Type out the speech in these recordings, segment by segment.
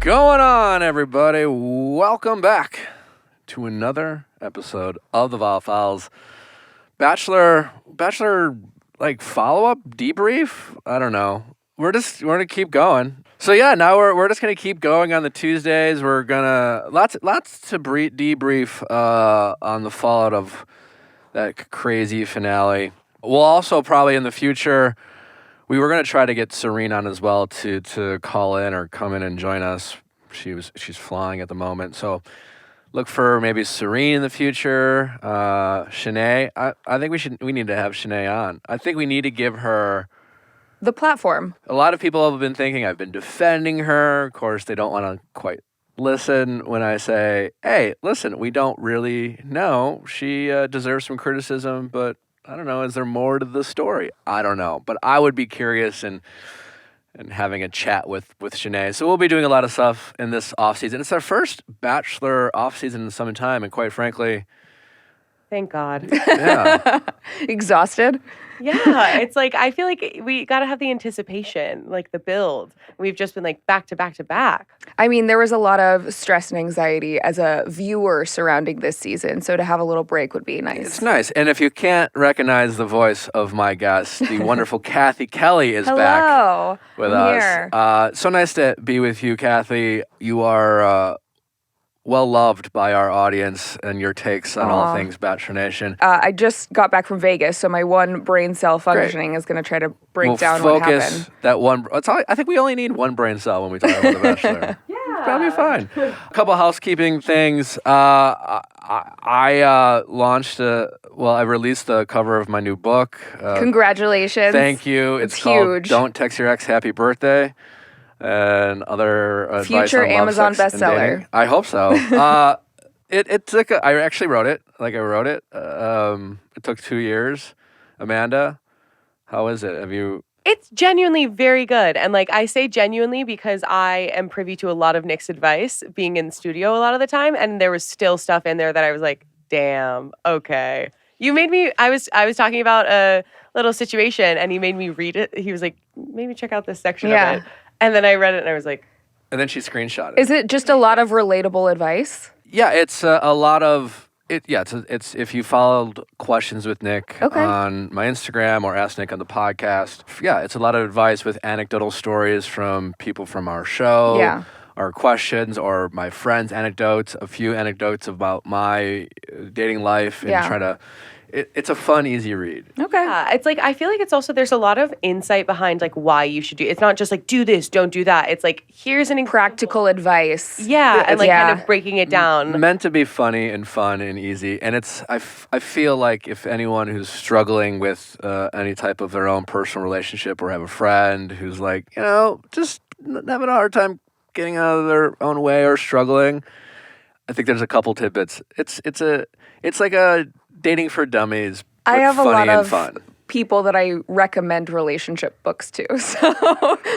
going on, everybody? Welcome back to another episode of the Viall Files. Bachelor, like follow-up debrief? I don't know. We're gonna keep going. So yeah, now we're just gonna keep going on the Tuesdays. We're gonna lots to debrief on the fallout of that crazy finale. We'll also probably in the future. We were gonna try to get Serene on as well to call in or come in and join us. She's flying at the moment, so look for maybe Serene in the future. Shanae, I think we need to have Shanae on. I think we need to give her the platform. A lot of people have been thinking I've been defending her. Of course, they don't want to quite listen when I say, "Hey, listen, we don't really know. She deserves some criticism, but." I don't know. Is there more to the story? I don't know. But I would be curious and having a chat with Shanae. So we'll be doing a lot of stuff in this offseason. It's our first Bachelor offseason in some time. And quite frankly... Thank God. Yeah. Exhausted? Yeah. It's like, I feel like we got to have the anticipation, like the build. We've just been like back to back to back. I mean, there was a lot of stress and anxiety as a viewer surrounding this season. So to have a little break would be nice. It's nice. And if you can't recognize the voice of my guest, the wonderful Cathy Kelly is back with us. So nice to be with you, Cathy. You are... well loved by our audience and your takes on all things Bachelor Nation. I just got back from Vegas, so my one brain cell functioning is going to try to break down what happened. That one. I think we only need one brain cell when we talk about The Bachelor. Yeah. That'll be fine. A couple housekeeping things. I launched I released the cover of my new book. Congratulations. Thank you. It's called huge. Don't Text Your Ex Happy Birthday. And other advice future on love, Amazon sex, and bestseller. dating. I hope so. It's like I actually wrote it. It took 2 years. Amanda, how is it? It's genuinely very good. And like I say genuinely because I am privy to a lot of Nick's advice being in the studio a lot of the time. And there was still stuff in there that I was like, damn, okay. You made me, I was talking about a little situation and he made me read it. He was like, maybe check out this section of it. And then I read it and I was like... And then she screenshot it. Is it just a lot of relatable advice? Yeah, it's a lot of... It's if you followed Questions with Nick on my Instagram or Ask Nick on the podcast, it's a lot of advice with anecdotal stories from people from our show, our questions, or my friends' anecdotes, a few anecdotes about my dating life, and try to... It's a fun, easy read. Okay. It's like, I feel like it's also, there's a lot of insight behind like why you should do it. It's not just like, do this, don't do that. It's like, here's an practical advice. Yeah. And like kind of breaking it down. Meant to be funny and fun and easy. And I feel like if anyone who's struggling with any type of their own personal relationship or have a friend who's like, just having a hard time getting out of their own way or struggling, I think there's a couple tidbits. It's like a dating for dummies, but I have funny a lot and of fun. People that I recommend relationship books to. So,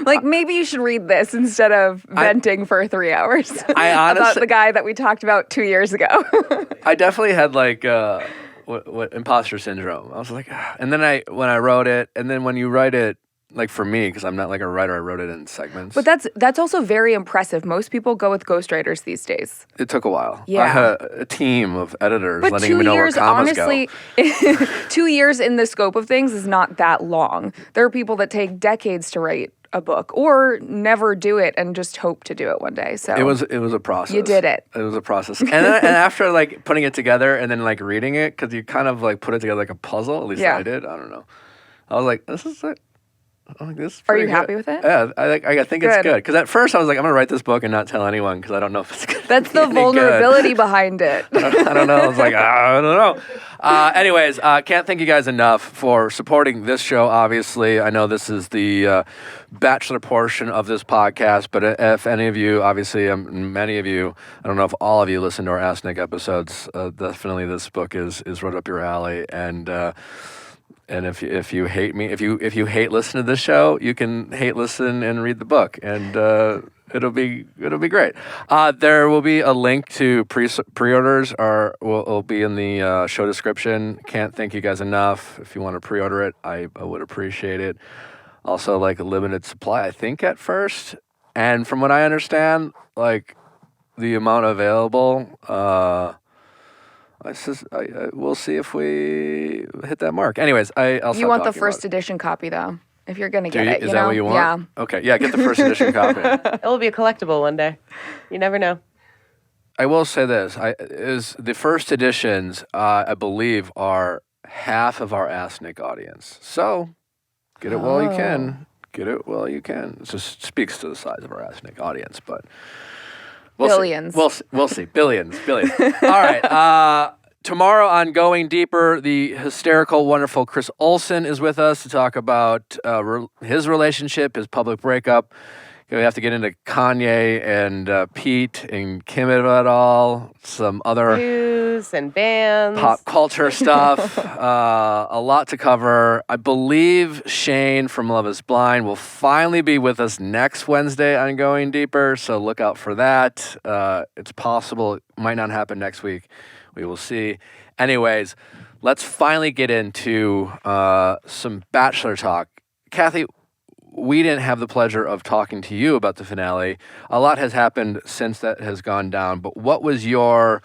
like, maybe you should read this instead of venting for 3 hours I honestly, about the guy that we talked about 2 years ago. I definitely had like what imposter syndrome. I was like, and then when I wrote it, and then when you write it. Like for me, because I'm not like a writer, I wrote it in segments. But that's also very impressive. Most people go with ghostwriters these days. It took a while. Yeah. I had a team of editors but letting me know where commas honestly, go. 2 years in the scope of things is not that long. There are people that take decades to write a book or never do it and just hope to do it one day. So it was a process. You did it. It was a process. And after like putting it together and then like reading it, because you kind of like put it together like a puzzle. At least I did. I don't know. I was like, this is it. Are you happy with it? Yeah, I think it's good. Because at first I was like, I'm going to write this book and not tell anyone because I don't know if it's good. That's the vulnerability behind it. I don't know. I was like, I don't know. Anyways, can't thank you guys enough for supporting this show, obviously. I know this is the Bachelor portion of this podcast, but if any of you, obviously many of you, I don't know if all of you listen to our Ask Nick episodes, definitely this book is right up your alley. And if you hate me, if you hate listening to this show, you can hate listen and read the book, and it'll be great. There will be a link to pre-orders, will be in the show description. Can't thank you guys enough. If you want to pre-order it, I would appreciate it. Also, like a limited supply, I think at first. And from what I understand, like the amount available, we'll see if we hit that mark. Anyways, I'll You stop want the talking first about it. edition copy though, if you're gonna Do get you? it. Is that what you want? Yeah. Okay, yeah, get the first edition copy. It will be a collectible one day. You never know. I will say this: is the first editions, I believe, are half of our Ask Nick audience. So get it while you can. Get it while you can. It just speaks to the size of our Ask Nick audience, but we'll Billions. See. We'll see. Billions. All right. Tomorrow on Going Deeper, the hysterical, wonderful Chris Olsen is with us to talk about his relationship, his public breakup. We have to get into Kanye and Pete and Kim at all, some other News and bands. pop culture stuff, a lot to cover. I believe Shane from Love is Blind will finally be with us next Wednesday on Going Deeper, so look out for that. It's possible. It might not happen next week. We will see. Anyways, let's finally get into some Bachelor talk. Cathy, we didn't have the pleasure of talking to you about the finale. A lot has happened since that has gone down, but what was your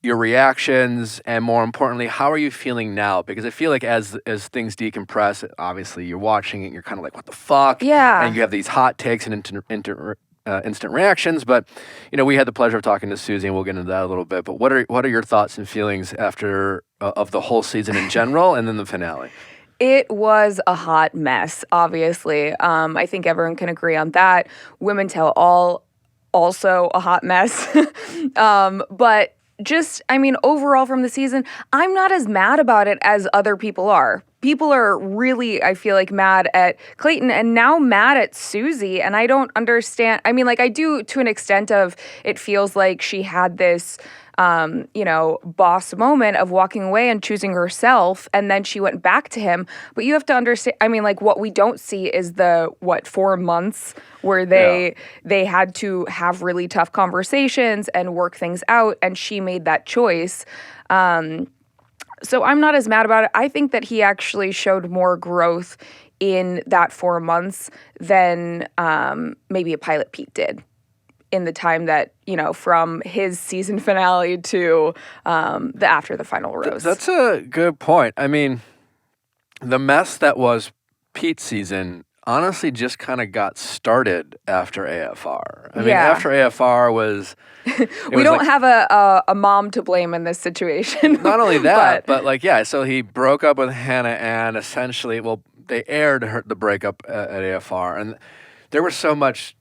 reactions, and more importantly, how are you feeling now? Because I feel like as things decompress, obviously you're watching it and you're kind of like, what the fuck? Yeah. And you have these hot takes and instant reactions, but we had the pleasure of talking to Susie, and we'll get into that a little bit. But what are your thoughts and feelings after of the whole season in general, and then the finale? It was a hot mess, obviously. I think everyone can agree on that. Women Tell All, also a hot mess. But just, overall from the season, I'm not as mad about it as other people are. People are really, I feel like, mad at Clayton and now mad at Susie. And I don't understand. I do to an extent of it feels like she had this boss moment of walking away and choosing herself, and then she went back to him. But you have to understand, what we don't see is the 4 months where they had to have really tough conversations and work things out, and she made that choice. So I'm not as mad about it. I think that he actually showed more growth in that 4 months than maybe a Pilot Pete did in the time that, from his season finale to after the final rose. That's a good point. The mess that was Pete's season honestly just kind of got started after AFR. After AFR was... we don't have a mom to blame in this situation. Not only that, but so he broke up with Hannah Ann, essentially. Well, they aired the breakup at AFR, and there was so much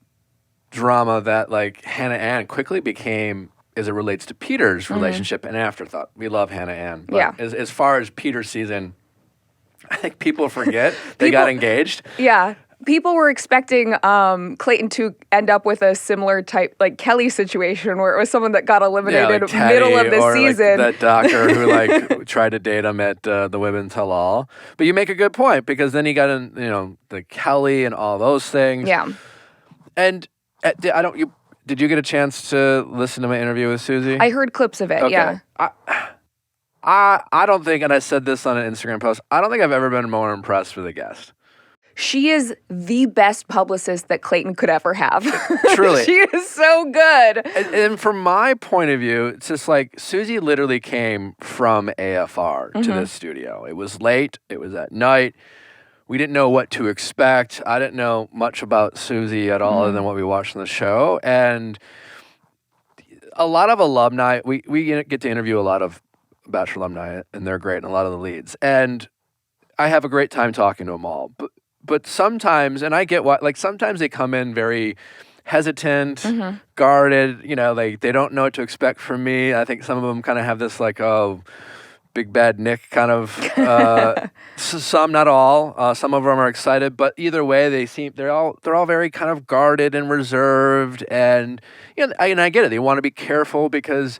drama that Hannah Ann quickly became, as it relates to Peter's relationship, an afterthought. We love Hannah Ann. But as far as Peter's season, I think people forget they got engaged. Yeah. People were expecting Clayton to end up with a similar type, Kelly situation, where it was someone that got eliminated middle of the season. That doctor who tried to date him at the Women Tell All. But you make a good point, because then he got in, the Kelly and all those things. Yeah. And did you get a chance to listen to my interview with Susie? I heard clips of it. Okay. Yeah. I don't think, and I said this on an Instagram post, I don't think I've ever been more impressed with a guest. She is the best publicist that Clayton could ever have. Truly. She is so good. And from my point of view, it's just Susie literally came from AFR to this studio. It was late. It was at night. We didn't know what to expect. I didn't know much about Susie at all, other than what we watched on the show. And a lot of alumni, we get to interview a lot of Bachelor alumni, and they're great, and a lot of the leads. And I have a great time talking to them all. But sometimes, and I get why, sometimes they come in very hesitant, guarded, they don't know what to expect from me. I think some of them kind of have this big bad Nick kind of, some, not all. Some of them are excited, but either way, they're all very kind of guarded and reserved. And, I get it. They want to be careful because,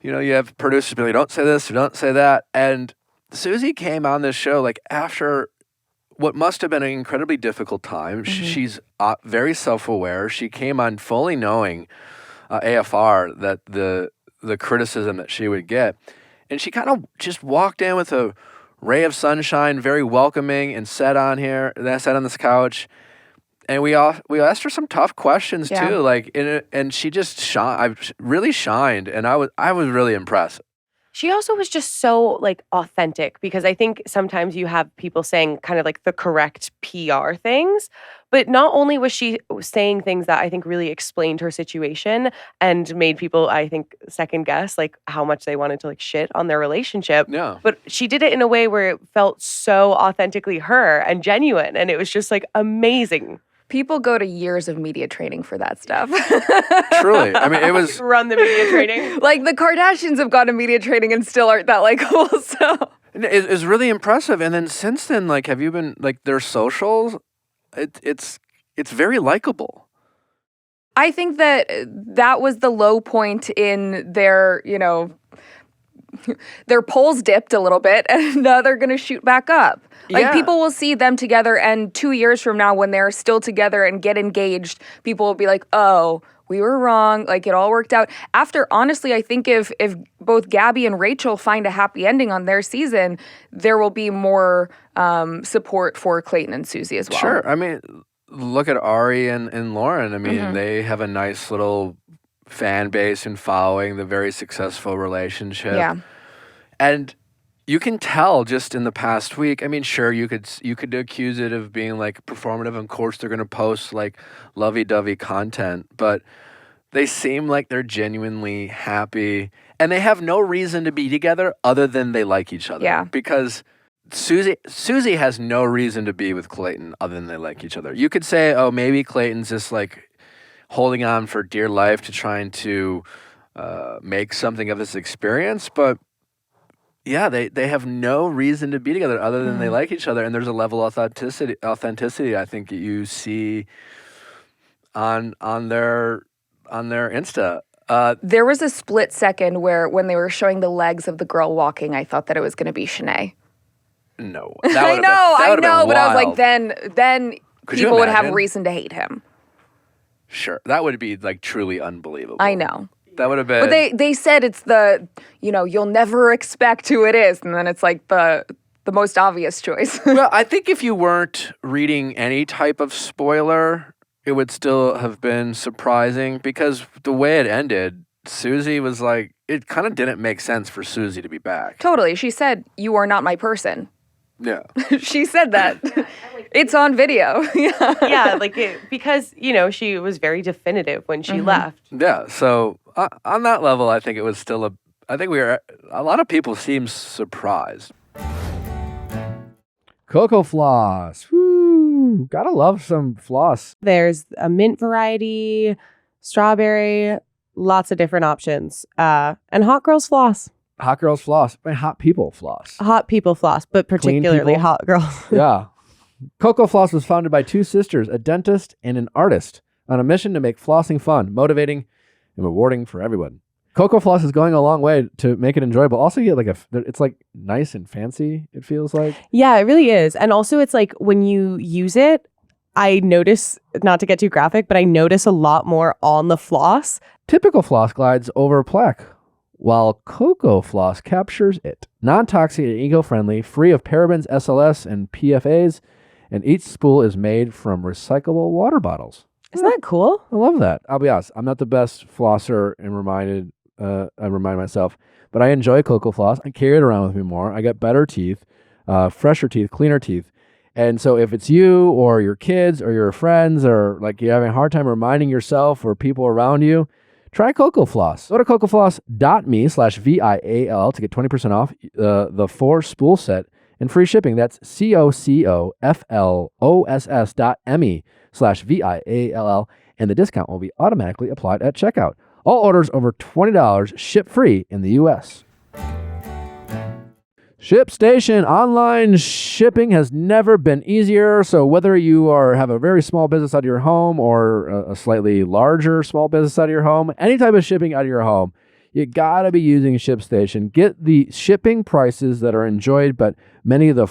you have producers be like, don't say this or don't say that. And Susie came on this show after what must have been an incredibly difficult time. She's very self-aware. She came on fully knowing AFR that the criticism that she would get. And she kind of just walked in with a ray of sunshine, very welcoming, and sat on this couch. And we asked her some tough questions Yeah. too, like and she just really shined, and I was really impressed. She also was just so like authentic, because I think sometimes you have people saying kind of like the correct PR things, but not only was she saying things that I think really explained her situation and made people, I think, second guess like how much they wanted to like shit on their relationship. Yeah. But she did it in a way where it felt so authentically her and genuine, and it was just like amazing. People go to years of media training for that stuff. Truly. I mean, it was Run the media training. Like the Kardashians have gone to media training and still aren't that likable. So it's really impressive. And then since then, like, have you been like their socials? It's very likable. I think that was the low point in their, their polls dipped a little bit, and now they're going to shoot back up. Like, Yeah. people will see them together, and 2 years from now, when they're still together and get engaged, people will be like, oh, we were wrong. Like, it all worked out. Honestly, I think if both Gabby and Rachel find a happy ending on their season, there will be more support for Clayton and Susie as well. Sure. I mean, look at Ari and Lauren. I mean, they have a nice little fan base and following, the very successful relationship. Yeah. And you can tell just in the past week. I mean, sure, you could accuse it of being like performative. Of course, they're going to post like lovey-dovey content, but they seem like they're genuinely happy, and they have no reason to be together other than they like each other. Yeah. Because Susie has no reason to be with Clayton other than they like each other. You could say, oh, maybe Clayton's just like holding on for dear life to trying to make something of this experience, but yeah, they have no reason to be together other than they like each other, and there's a level of authenticity I think that you see on their Insta. There was a split second where when they were showing the legs of the girl walking, I thought that it was going to be Shanae. No, I know, but I was like, then Could you people would have imagine? reason to hate him. Sure, that would be like truly unbelievable. I know. That would have been. But they said it's the, you'll never expect who it is. And then it's like the most obvious choice. Well, I think if you weren't reading any type of spoiler, it would still have been surprising, because the way it ended, Susie was like, it kind of didn't make sense for Susie to be back. Totally. She said, you are not my person. Yeah. She said that. It's on video. Yeah, because, she was very definitive when she left. Yeah. So on that level, I think it was still a lot of people seemed surprised. Cocoa floss. Woo! Gotta love some floss. There's a mint variety, strawberry, lots of different options. And hot girls floss. Hot girls floss. And hot people floss. Hot people floss, but Clean particularly people? hot girls. Yeah. Cocoa Floss was founded by two sisters, a dentist and an artist, on a mission to make flossing fun, motivating, and rewarding for everyone. Cocoa Floss is going a long way to make it enjoyable. Also, you get it's like nice and fancy, it feels like. Yeah, it really is. And also, it's like when you use it, I notice, not to get too graphic, but I notice a lot more on the floss. Typical floss glides over plaque, while Cocoa Floss captures it. Non-toxic and eco-friendly, free of parabens, SLS, and PFAs, and each spool is made from recyclable water bottles. Isn't that cool? I love that. I'll be honest, I'm not the best flosser, and I remind myself, but I enjoy Cocoa Floss. I carry it around with me more. I get better teeth, fresher teeth, cleaner teeth. And so if it's you or your kids or your friends, or like you're having a hard time reminding yourself or people around you, try Cocoa Floss. Go to cocofloss.me/VIALL to get 20% off the 4 spool set and free shipping. That's cocofloss.me/VIALL, and the discount will be automatically applied at checkout. All orders over $20 ship free in the U.S. ShipStation online shipping has never been easier. So whether you have a very small business out of your home or a slightly larger small business out of your home, any type of shipping out of your home, you gotta be using ShipStation. Get the shipping prices that are enjoyed by many of the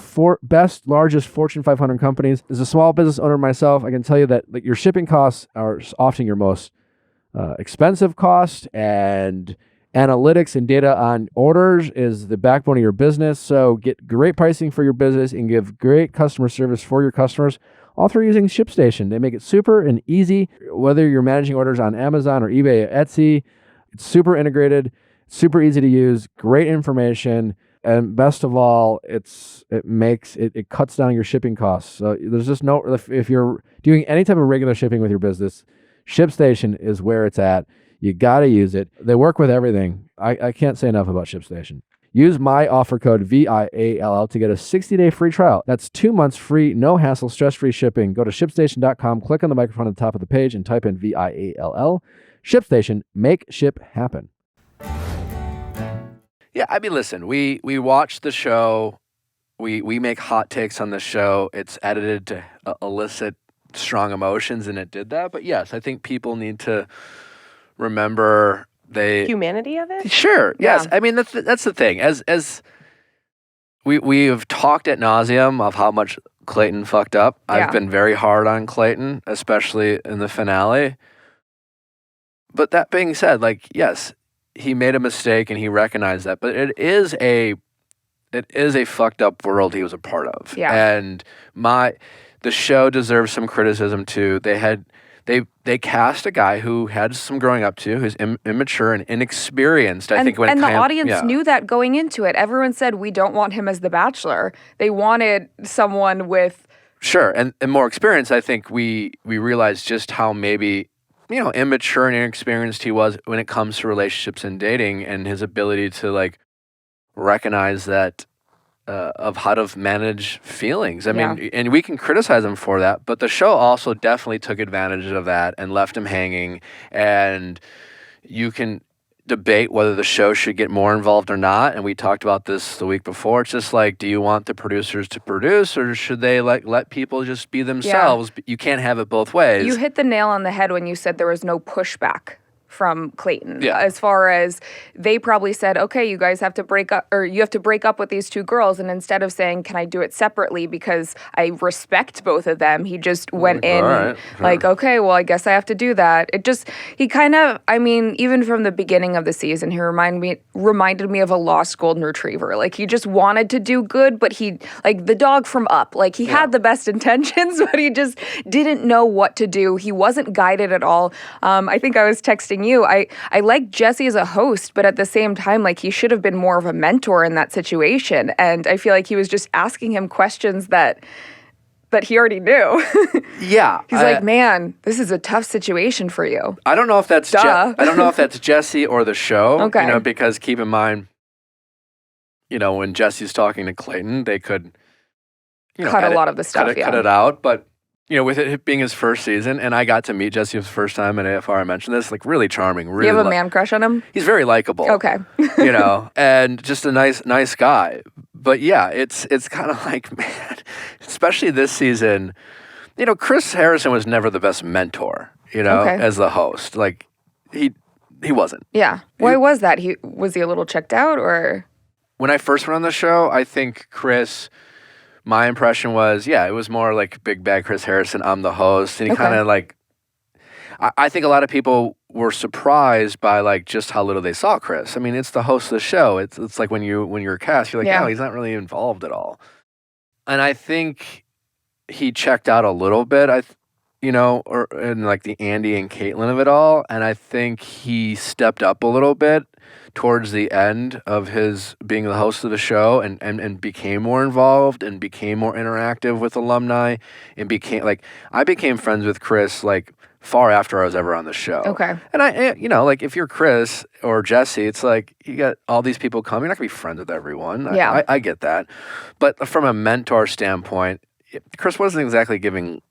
largest Fortune 500 companies. As a small business owner myself, I can tell you that your shipping costs are often your most expensive cost, and Analytics and data on orders is the backbone of your business. So get great pricing for your business and give great customer service for your customers, all through using ShipStation. They make it super and easy, whether you're managing orders on Amazon or eBay or Etsy. It's super integrated, super easy to use, great information, and best of all, it cuts down your shipping costs. So there's just no, if you're doing any type of regular shipping with your business, ShipStation is where it's at. You got to use it. They work with everything. I can't say enough about ShipStation. Use my offer code VIALL to get a 60-day free trial. That's 2 months free, no hassle, stress-free shipping. Go to ShipStation.com, click on the microphone at the top of the page, and type in VIALL. ShipStation, make ship happen. Yeah, I mean, listen, we watch the show. We make hot takes on the show. It's edited to elicit strong emotions, and it did that. But yes, I think people need to remember humanity of it. Sure. Yes. Yeah. I mean, that's the thing. As we have talked ad nauseum of how much Clayton fucked up. Yeah. I've been very hard on Clayton, especially in the finale. But that being said, like, yes, he made a mistake and he recognized that. But it is a fucked up world he was a part of. Yeah. And the show deserves some criticism too. They cast a guy who had some growing up to, who's immature and inexperienced. I think the audience knew that going into it. Everyone said we don't want him as the Bachelor. They wanted someone with and more experience. I think we realized just how maybe immature and inexperienced he was when it comes to relationships and dating, and his ability to like recognize that. Of how to manage feelings. I mean, and we can criticize him for that, but the show also definitely took advantage of that and left him hanging. And you can debate whether the show should get more involved or not. And we talked about this the week before. It's just like, do you want the producers to produce, or should they let people just be themselves? Yeah. You can't have it both ways. You hit the nail on the head when you said there was no pushback from Clayton. Yeah. As far as they probably said, okay, you guys have to break up, or you have to break up with these two girls. And instead of saying, can I do it separately because I respect both of them, he just went in right, like, okay, well, I guess I have to do that. He kind of, I mean, even from the beginning of the season, he reminded me of a lost golden retriever. Like, he just wanted to do good, but he, like the dog from Up, like he had the best intentions, but he just didn't know what to do. He wasn't guided at all. I think I was texting you. I like Jesse as a host, but at the same time, like, he should have been more of a mentor in that situation. And I feel like he was just asking him questions that he already knew. Yeah. He's like, man, this is a tough situation for you. I don't know if that's Duh. I don't know if that's Jesse or the show. Okay. Because keep in mind, when Jesse's talking to Clayton, they could cut a lot of the stuff. Cut it out, but with it being his first season, and I got to meet Jesse for the first time at AFR, I mentioned this, like, really charming. Really, you have a man crush on him? He's very likable. Okay. And just a nice guy. But yeah, it's kind of like, man, especially this season, Chris Harrison was never the best mentor, as the host. Like, he wasn't. Yeah. Why was that? Was he a little checked out, or? When I first went on the show, I think Chris... My impression was, it was more like big bad Chris Harrison. I'm the host. And he kind of like, I think a lot of people were surprised by like just how little they saw Chris. I mean, it's the host of the show. It's like when you're a cast, you're like, he's not really involved at all. And I think he checked out a little bit, or in like the Andy and Caitlin of it all. And I think he stepped up a little bit towards the end of his being the host of the show and became more involved and became more interactive with alumni and I became friends with Chris like far after I was ever on the show. Okay. And I, like if you're Chris or Jesse, it's like you got all these people coming. You're not gonna be friends with everyone. Yeah. I get that. But from a mentor standpoint, Chris wasn't exactly giving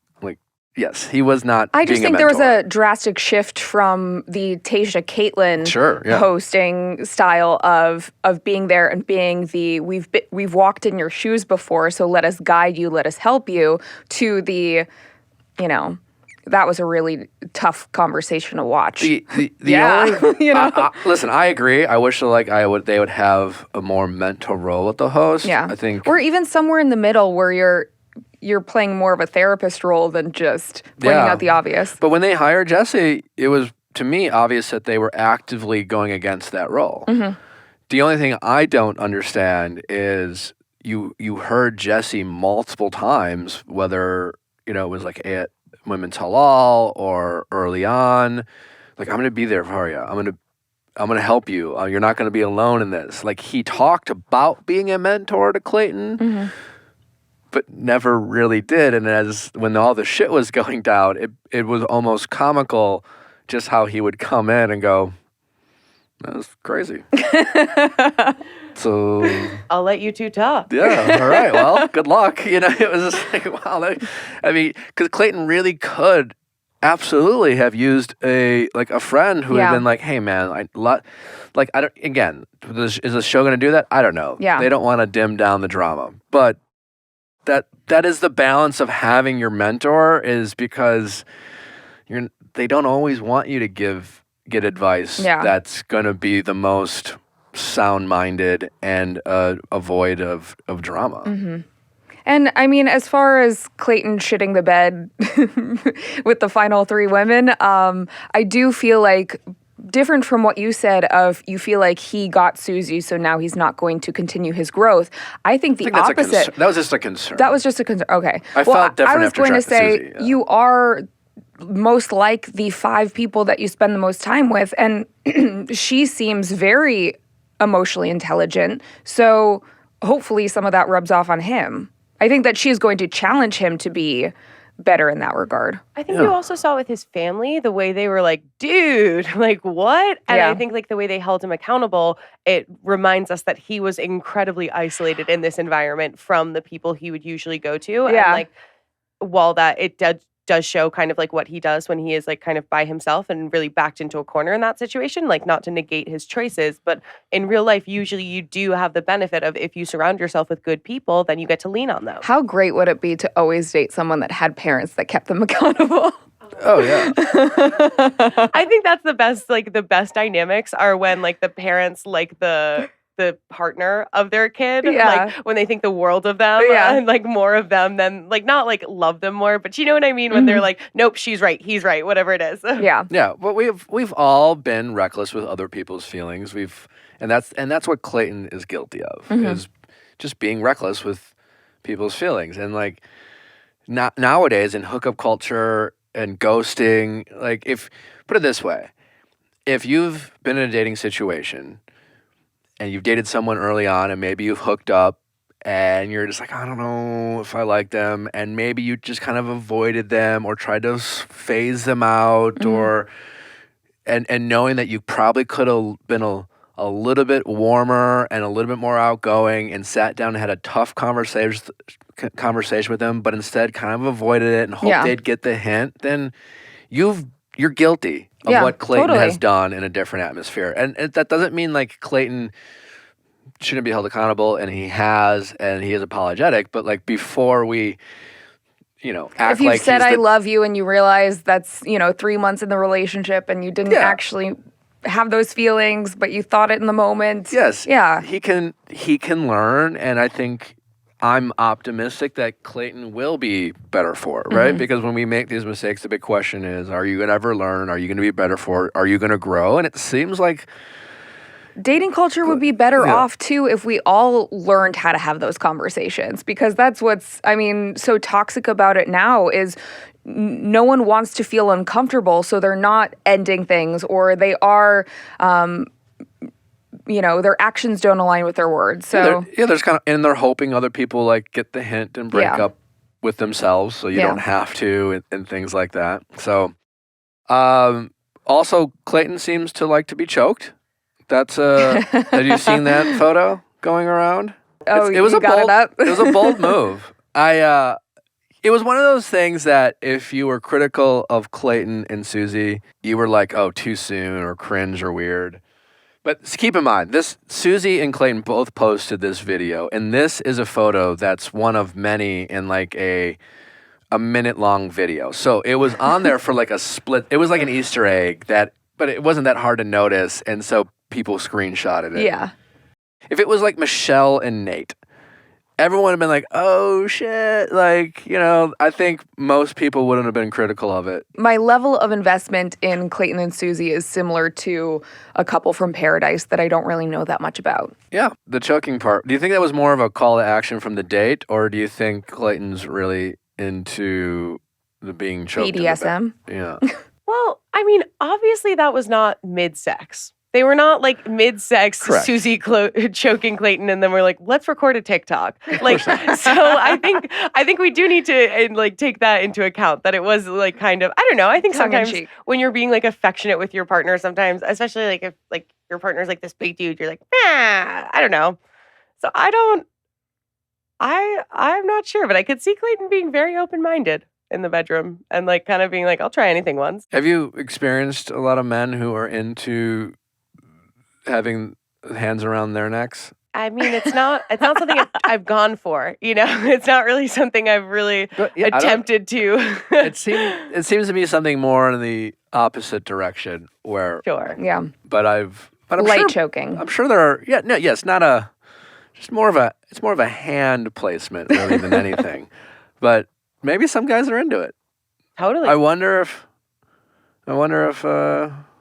yes, he was not. I just think there was mentor. a drastic shift from the Tayshia Caitlin hosting style of being there and being the we've walked in your shoes before, so let us guide you, let us help you, to the, that was a really tough conversation to watch. The yeah, only, listen, I agree. I wish they would have a more mentor role with the host. Yeah, I think, or even somewhere in the middle where you're playing more of a therapist role than just pointing out the obvious. But when they hired Jesse, it was to me obvious that they were actively going against that role. Mm-hmm. The only thing I don't understand is you heard Jesse multiple times, whether it was like at Women's Halal or early on, like, I'm going to be there for you. I'm going to help you. You're not going to be alone in this. Like, he talked about being a mentor to Clayton, Mm-hmm. but never really did. And when all the shit was going down, it was almost comical just how he would come in and go, that was crazy. So I'll let you two talk. yeah, all right, well, good luck. It was just like, wow. Because Clayton really could absolutely have used a friend who had Yeah. been like, hey man, I don't, again, is the show going to do that? I don't know. Yeah. They don't want to dim down the drama, but that is the balance of having your mentor, is because they don't always want you to get advice that's going to be the most sound-minded and avoid of drama. Mm-hmm. And I mean, as far as Clayton shitting the bed with the final 3 women, I do feel like, different from what you said of you feel like he got Susie, so now he's not going to continue his growth. I think the opposite. That was just a concern. That was just a concern. Okay. I felt different I was after going to say, Susie, yeah. you are most like the 5 people that you spend the most time with, and she seems very emotionally intelligent, so hopefully some of that rubs off on him. I think that she's going to challenge him to be better in that regard. I think you also saw with his family, the way they were like, dude, like, what? And I think like the way they held him accountable, it reminds us that he was incredibly isolated in this environment from the people he would usually go to. Yeah. And like, while that it does show kind of like what he does when he is like kind of by himself and really backed into a corner in that situation, like, not to negate his choices, but in real life, usually you do have the benefit of, if you surround yourself with good people, then you get to lean on them. How great would it be to always date someone that had parents that kept them accountable? Oh yeah. I think that's the best, like the best dynamics are when like the parents like the partner of their kid, Yeah. like when they think the world of them and like more of them than like, not like love them more, but you know what I mean? When they're like, nope, she's right, he's right, whatever it is. Yeah. Yeah, but we've all been reckless with other people's feelings. And that's what Clayton is guilty of, is just being reckless with people's feelings. And like nowadays in hookup culture and ghosting, like, if put it this way, if you've been in a dating situation and you've dated someone early on and maybe you've hooked up and you're just like, I don't know if I like them, and maybe you just kind of avoided them or tried to phase them out, or and knowing that you probably could have been a little bit warmer and a little bit more outgoing and sat down and had a tough conversation with them, but instead kind of avoided it and hoped they'd get the hint, then you're guilty of what Clayton has done in a different atmosphere. And that doesn't mean like Clayton shouldn't be held accountable, and he is apologetic, but like, before we act If you like said I love you and you realize that's 3 months in the relationship and you didn't actually have those feelings, but you thought it in the moment. Yes. Yeah. He can learn, and I think I'm optimistic that Clayton will be better for it, right? Because when we make these mistakes, the big question is, are you going to ever learn? Are you going to be better for it? Are you going to grow? And it seems like dating culture would be better off too if we all learned how to have those conversations, because that's what's, so toxic about it now is no one wants to feel uncomfortable, so they're not ending things, or they are, their actions don't align with their words. So there's kind of, and they're hoping other people like get the hint and break up with themselves, so you don't have to, and things like that. So, also Clayton seems to like to be choked. That's have you seen that photo going around? Oh, it was you a got bold, it up? It was a bold move. It was one of those things that if you were critical of Clayton and Susie, you were like, oh, too soon, or cringe, or weird. But keep in mind, Susie and Clayton both posted this video, and this is a photo that's one of many in like a minute-long video. So it was on there for like a split. It was like an Easter egg, but it wasn't that hard to notice, and so people screenshotted it. Yeah. If it was like Michelle and Nate, everyone would have been like, oh shit. Like, you know, I think most people wouldn't have been critical of it. My level of investment in Clayton and Susie is similar to a couple from Paradise that I don't really know that much about. Yeah, the choking part. Do you think that was more of a call to action from the date, or do you think Clayton's really into the being choked? BDSM? Yeah. Well, I mean, obviously that was not mid-sex. They were not like mid-sex Correct. Susie choking Clayton, and then we're like, let's record a TikTok. Like, so I think we do need to like take that into account. That it was like kind of, I don't know. I think sometimes Tongue-in-cheek. when you're being like affectionate with your partner, sometimes, especially like if like your partner's like this big dude, you're like, I don't know. So I'm not sure, but I could see Clayton being very open-minded in the bedroom and like kind of being like, I'll try anything once. Have you experienced a lot of men who are into having hands around their necks? I mean, it's not something I've gone for, you know. It's not really something I've really attempted to. It seems to be something more in the opposite direction where Sure. Yeah. but I'm Light sure, choking. I'm sure there are it's not a just more of a hand placement really than anything. But maybe some guys are into it. Totally. I wonder if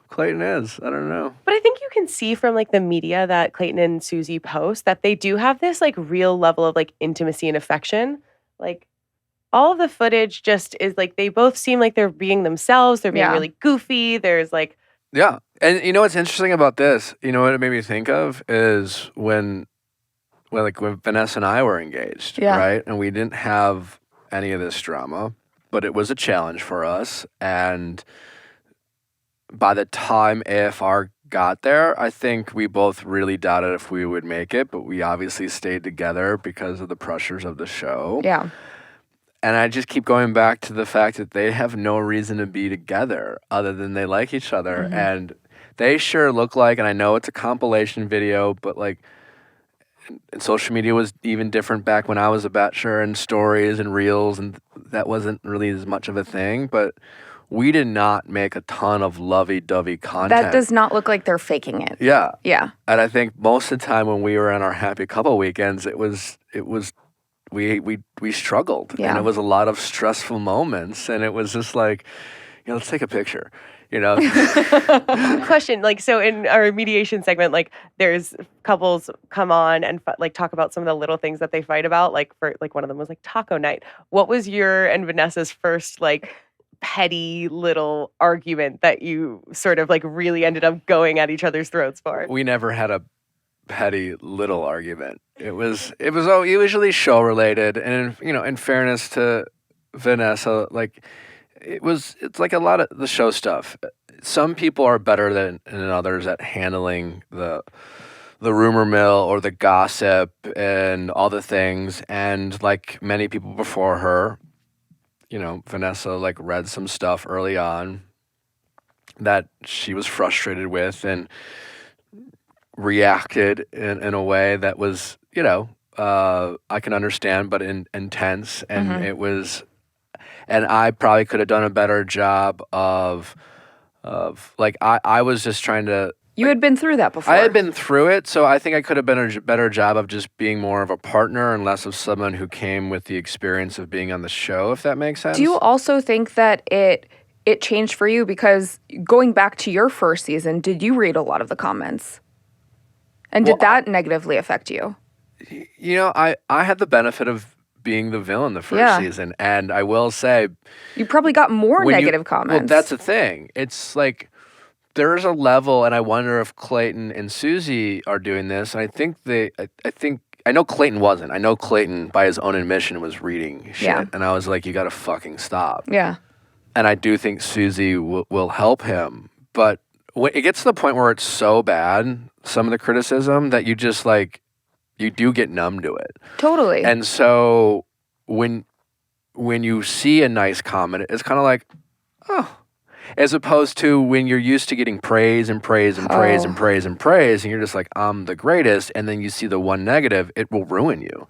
Clayton is. I don't know. But I think you can see from like the media that Clayton and Susie post that they do have this like real level of like intimacy and affection. Like all of the footage just is like they both seem like they're being themselves. They're being Yeah. really goofy. There's like Yeah. And you know what's interesting about this? You know what it made me think of is when Vanessa and I were engaged, Yeah. right? And we didn't have any of this drama, but it was a challenge for us. And by the time AFR got there, I think we both really doubted if we would make it, but we obviously stayed together because of the pressures of the show. Yeah. And I just keep going back to the fact that they have no reason to be together other than they like each other. Mm-hmm. And they sure look like, and I know it's a compilation video, but like, and social media was even different back when I was a Bachelor, and stories and reels, and that wasn't really as much of a thing. But we did not make a ton of lovey-dovey content. That does not look like they're faking it. Yeah. Yeah. And I think most of the time when we were on our happy couple weekends, we struggled. Yeah. And it was a lot of stressful moments. And it was just like, let's take a picture. You know? question. Like, so in our mediation segment, like there's couples come on and like talk about some of the little things that they fight about. Like for like one of them was like taco night. What was your and Vanessa's first like petty little argument that you sort of like really ended up going at each other's throats for? We never had a petty little argument. It was usually show related. And in fairness to Vanessa, like it's like a lot of the show stuff. Some people are better than others at handling the rumor mill or the gossip and all the things. And like many people before her, Vanessa like read some stuff early on that she was frustrated with and reacted in a way that was, I can understand, but intense. And Mm-hmm. it was, and I probably could have done a better job of like, I was just trying to. You had been through that before. I had been through it, so I think I could have been a better job of just being more of a partner and less of someone who came with the experience of being on the show, if that makes sense. Do you also think that it changed for you? Because going back to your first season, did you read a lot of the comments? And did that negatively affect you? I had the benefit of being the villain the first season, and I will say, You probably got more when negative comments. Well, that's the thing. It's like there's a level, and I wonder if Clayton and Susie are doing this. And I think I know Clayton wasn't. I know Clayton, by his own admission, was reading shit, Yeah. and I was like, you got to fucking stop. Yeah. And I do think Susie will help him, but when it gets to the point where it's so bad, some of the criticism, that you just like, you do get numb to it. Totally. And so when you see a nice comment, it's kind of like, oh, as opposed to when you're used to getting praise and praise and praise and praise and praise, and you're just like, I'm the greatest, and then you see the one negative, it will ruin you.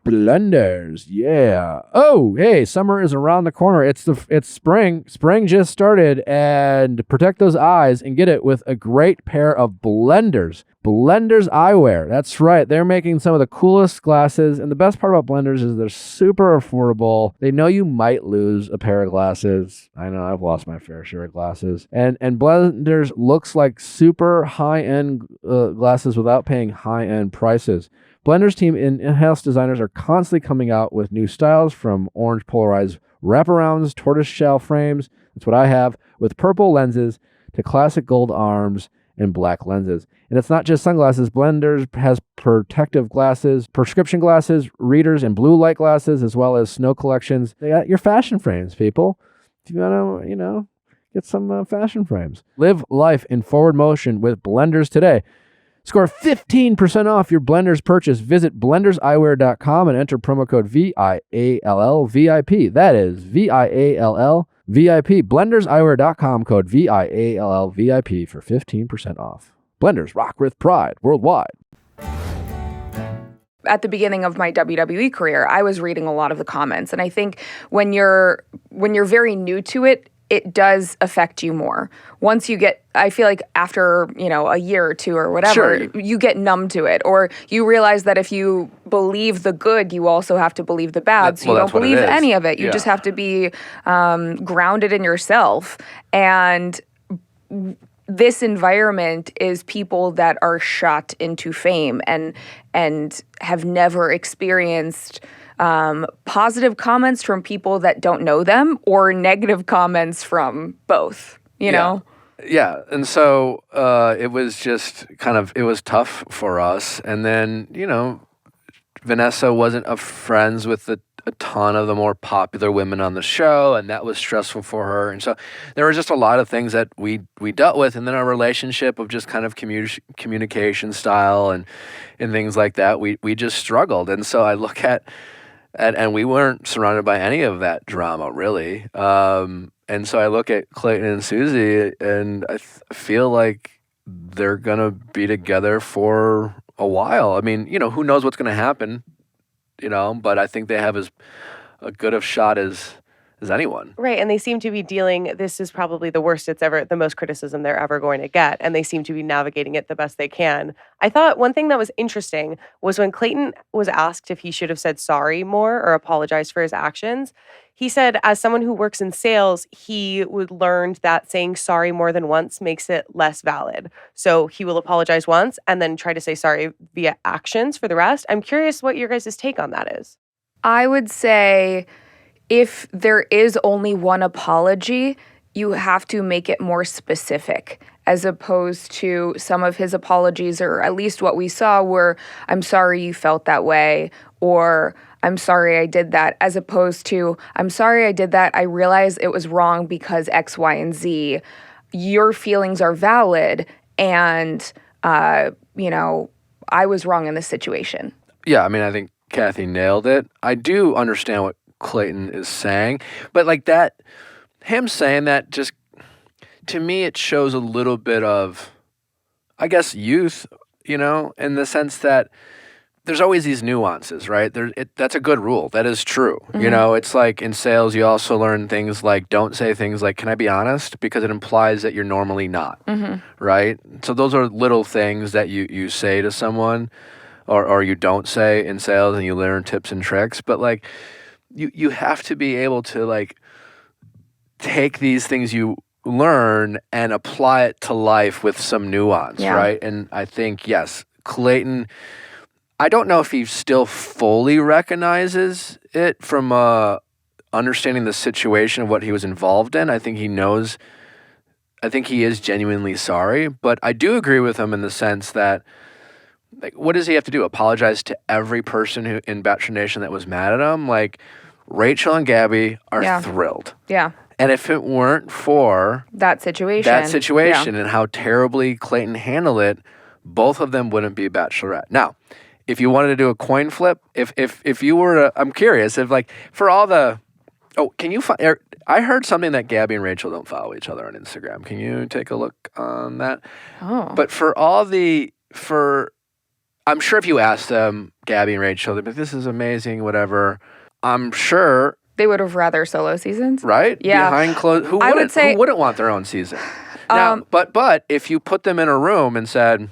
Blenders, yeah. Oh, hey, summer is around the corner. It's spring. Spring just started, and protect those eyes and get it with a great pair of blenders. Blenders Eyewear. That's right. They're making some of the coolest glasses. And the best part about Blenders is they're super affordable. They know you might lose a pair of glasses. I know I've lost my fair share of glasses. And Blenders looks like super high-end glasses without paying high-end prices. Blenders team and in-house designers are constantly coming out with new styles, from orange polarized wraparounds, tortoiseshell frames, that's what I have, with purple lenses, to classic gold arms and black lenses. And it's not just sunglasses. Blenders has protective glasses, prescription glasses, readers, and blue light glasses, as well as snow collections. They got your fashion frames, people. If you want to, get some fashion frames. Live life in forward motion with Blenders today. Score 15% off your Blenders purchase. Visit blenderseyewear.com and enter promo code VIALLVIP. That is VIALL VIP. Blenderseyewear.com, code VIALLVIP for 15% off. Blenders, rock with pride worldwide. At the beginning of my WWE career, I was reading a lot of the comments, and I think when you're very new to it, it does affect you more. Once you get, I feel like after, a year or two or whatever, Sure. you get numb to it, or you realize that if you believe the good, you also have to believe the bad. So you don't that's what it believe is. any of it. You Yeah. just have to be grounded in yourself. And this environment is people that are shot into fame and have never experienced positive comments from people that don't know them, or negative comments from both, you know? Yeah. And so it was just it was tough for us. And then, Vanessa wasn't friends with a ton of the more popular women on the show, and that was stressful for her. And so there were just a lot of things that we dealt with. And then our relationship of just kind of communication style and things like that, we just struggled. And so I look at and we weren't surrounded by any of that drama, really. And so I look at Clayton and Susie, and I feel like they're going to be together for a while. I mean, who knows what's going to happen, but I think they have as good of shot as anyone. Right. And they seem to be this is probably the worst the most criticism they're ever going to get. And they seem to be navigating it the best they can. I thought one thing that was interesting was when Clayton was asked if he should have said sorry more or apologized for his actions. He said, as someone who works in sales, he would learned that saying sorry more than once makes it less valid. So he will apologize once and then try to say sorry via actions for the rest. I'm curious what your guys' take on that is. I would say, if there is only one apology, you have to make it more specific, as opposed to some of his apologies, or at least what we saw, were, I'm sorry you felt that way, or I'm sorry I did that, as opposed to, I'm sorry I did that, I realize it was wrong because X, Y, and Z. Your feelings are valid, and, I was wrong in this situation. Yeah, I mean, I think Cathy nailed it. I do understand what Clayton is saying, but like that, him saying that, just to me it shows a little bit of, I guess, youth, in the sense that there's always these nuances, right? That's a good rule. That is true. Mm-hmm. It's like in sales, you also learn things like, don't say things like, can I be honest? Because it implies that you're normally not, right? So those are little things that you say to someone, or you don't say in sales, and you learn tips and tricks. But like, you have to be able to like take these things you learn and apply it to life with some nuance, right? And I think, yes, Clayton, I don't know if he still fully recognizes it from understanding the situation of what he was involved in. I think he knows, I think he is genuinely sorry, but I do agree with him in the sense that, like, what does he have to do? Apologize to every person who in Bachelor Nation that was mad at him? Like, Rachel and Gabby are thrilled. Yeah. And if it weren't for That situation and how terribly Clayton handled it, both of them wouldn't be Bachelorette. Now, if you wanted to do a coin flip, if you were to, I'm curious, if like, for all the, can you find, I heard something that Gabby and Rachel don't follow each other on Instagram. Can you take a look on that? Oh. But I'm sure if you asked them, Gabby and Rachel, they'd be like, this is amazing, whatever. I'm sure They would have rather solo seasons. right? Yeah. Behind closed, who I would say- wouldn't want their own season? Now, but if you put them in a room and said,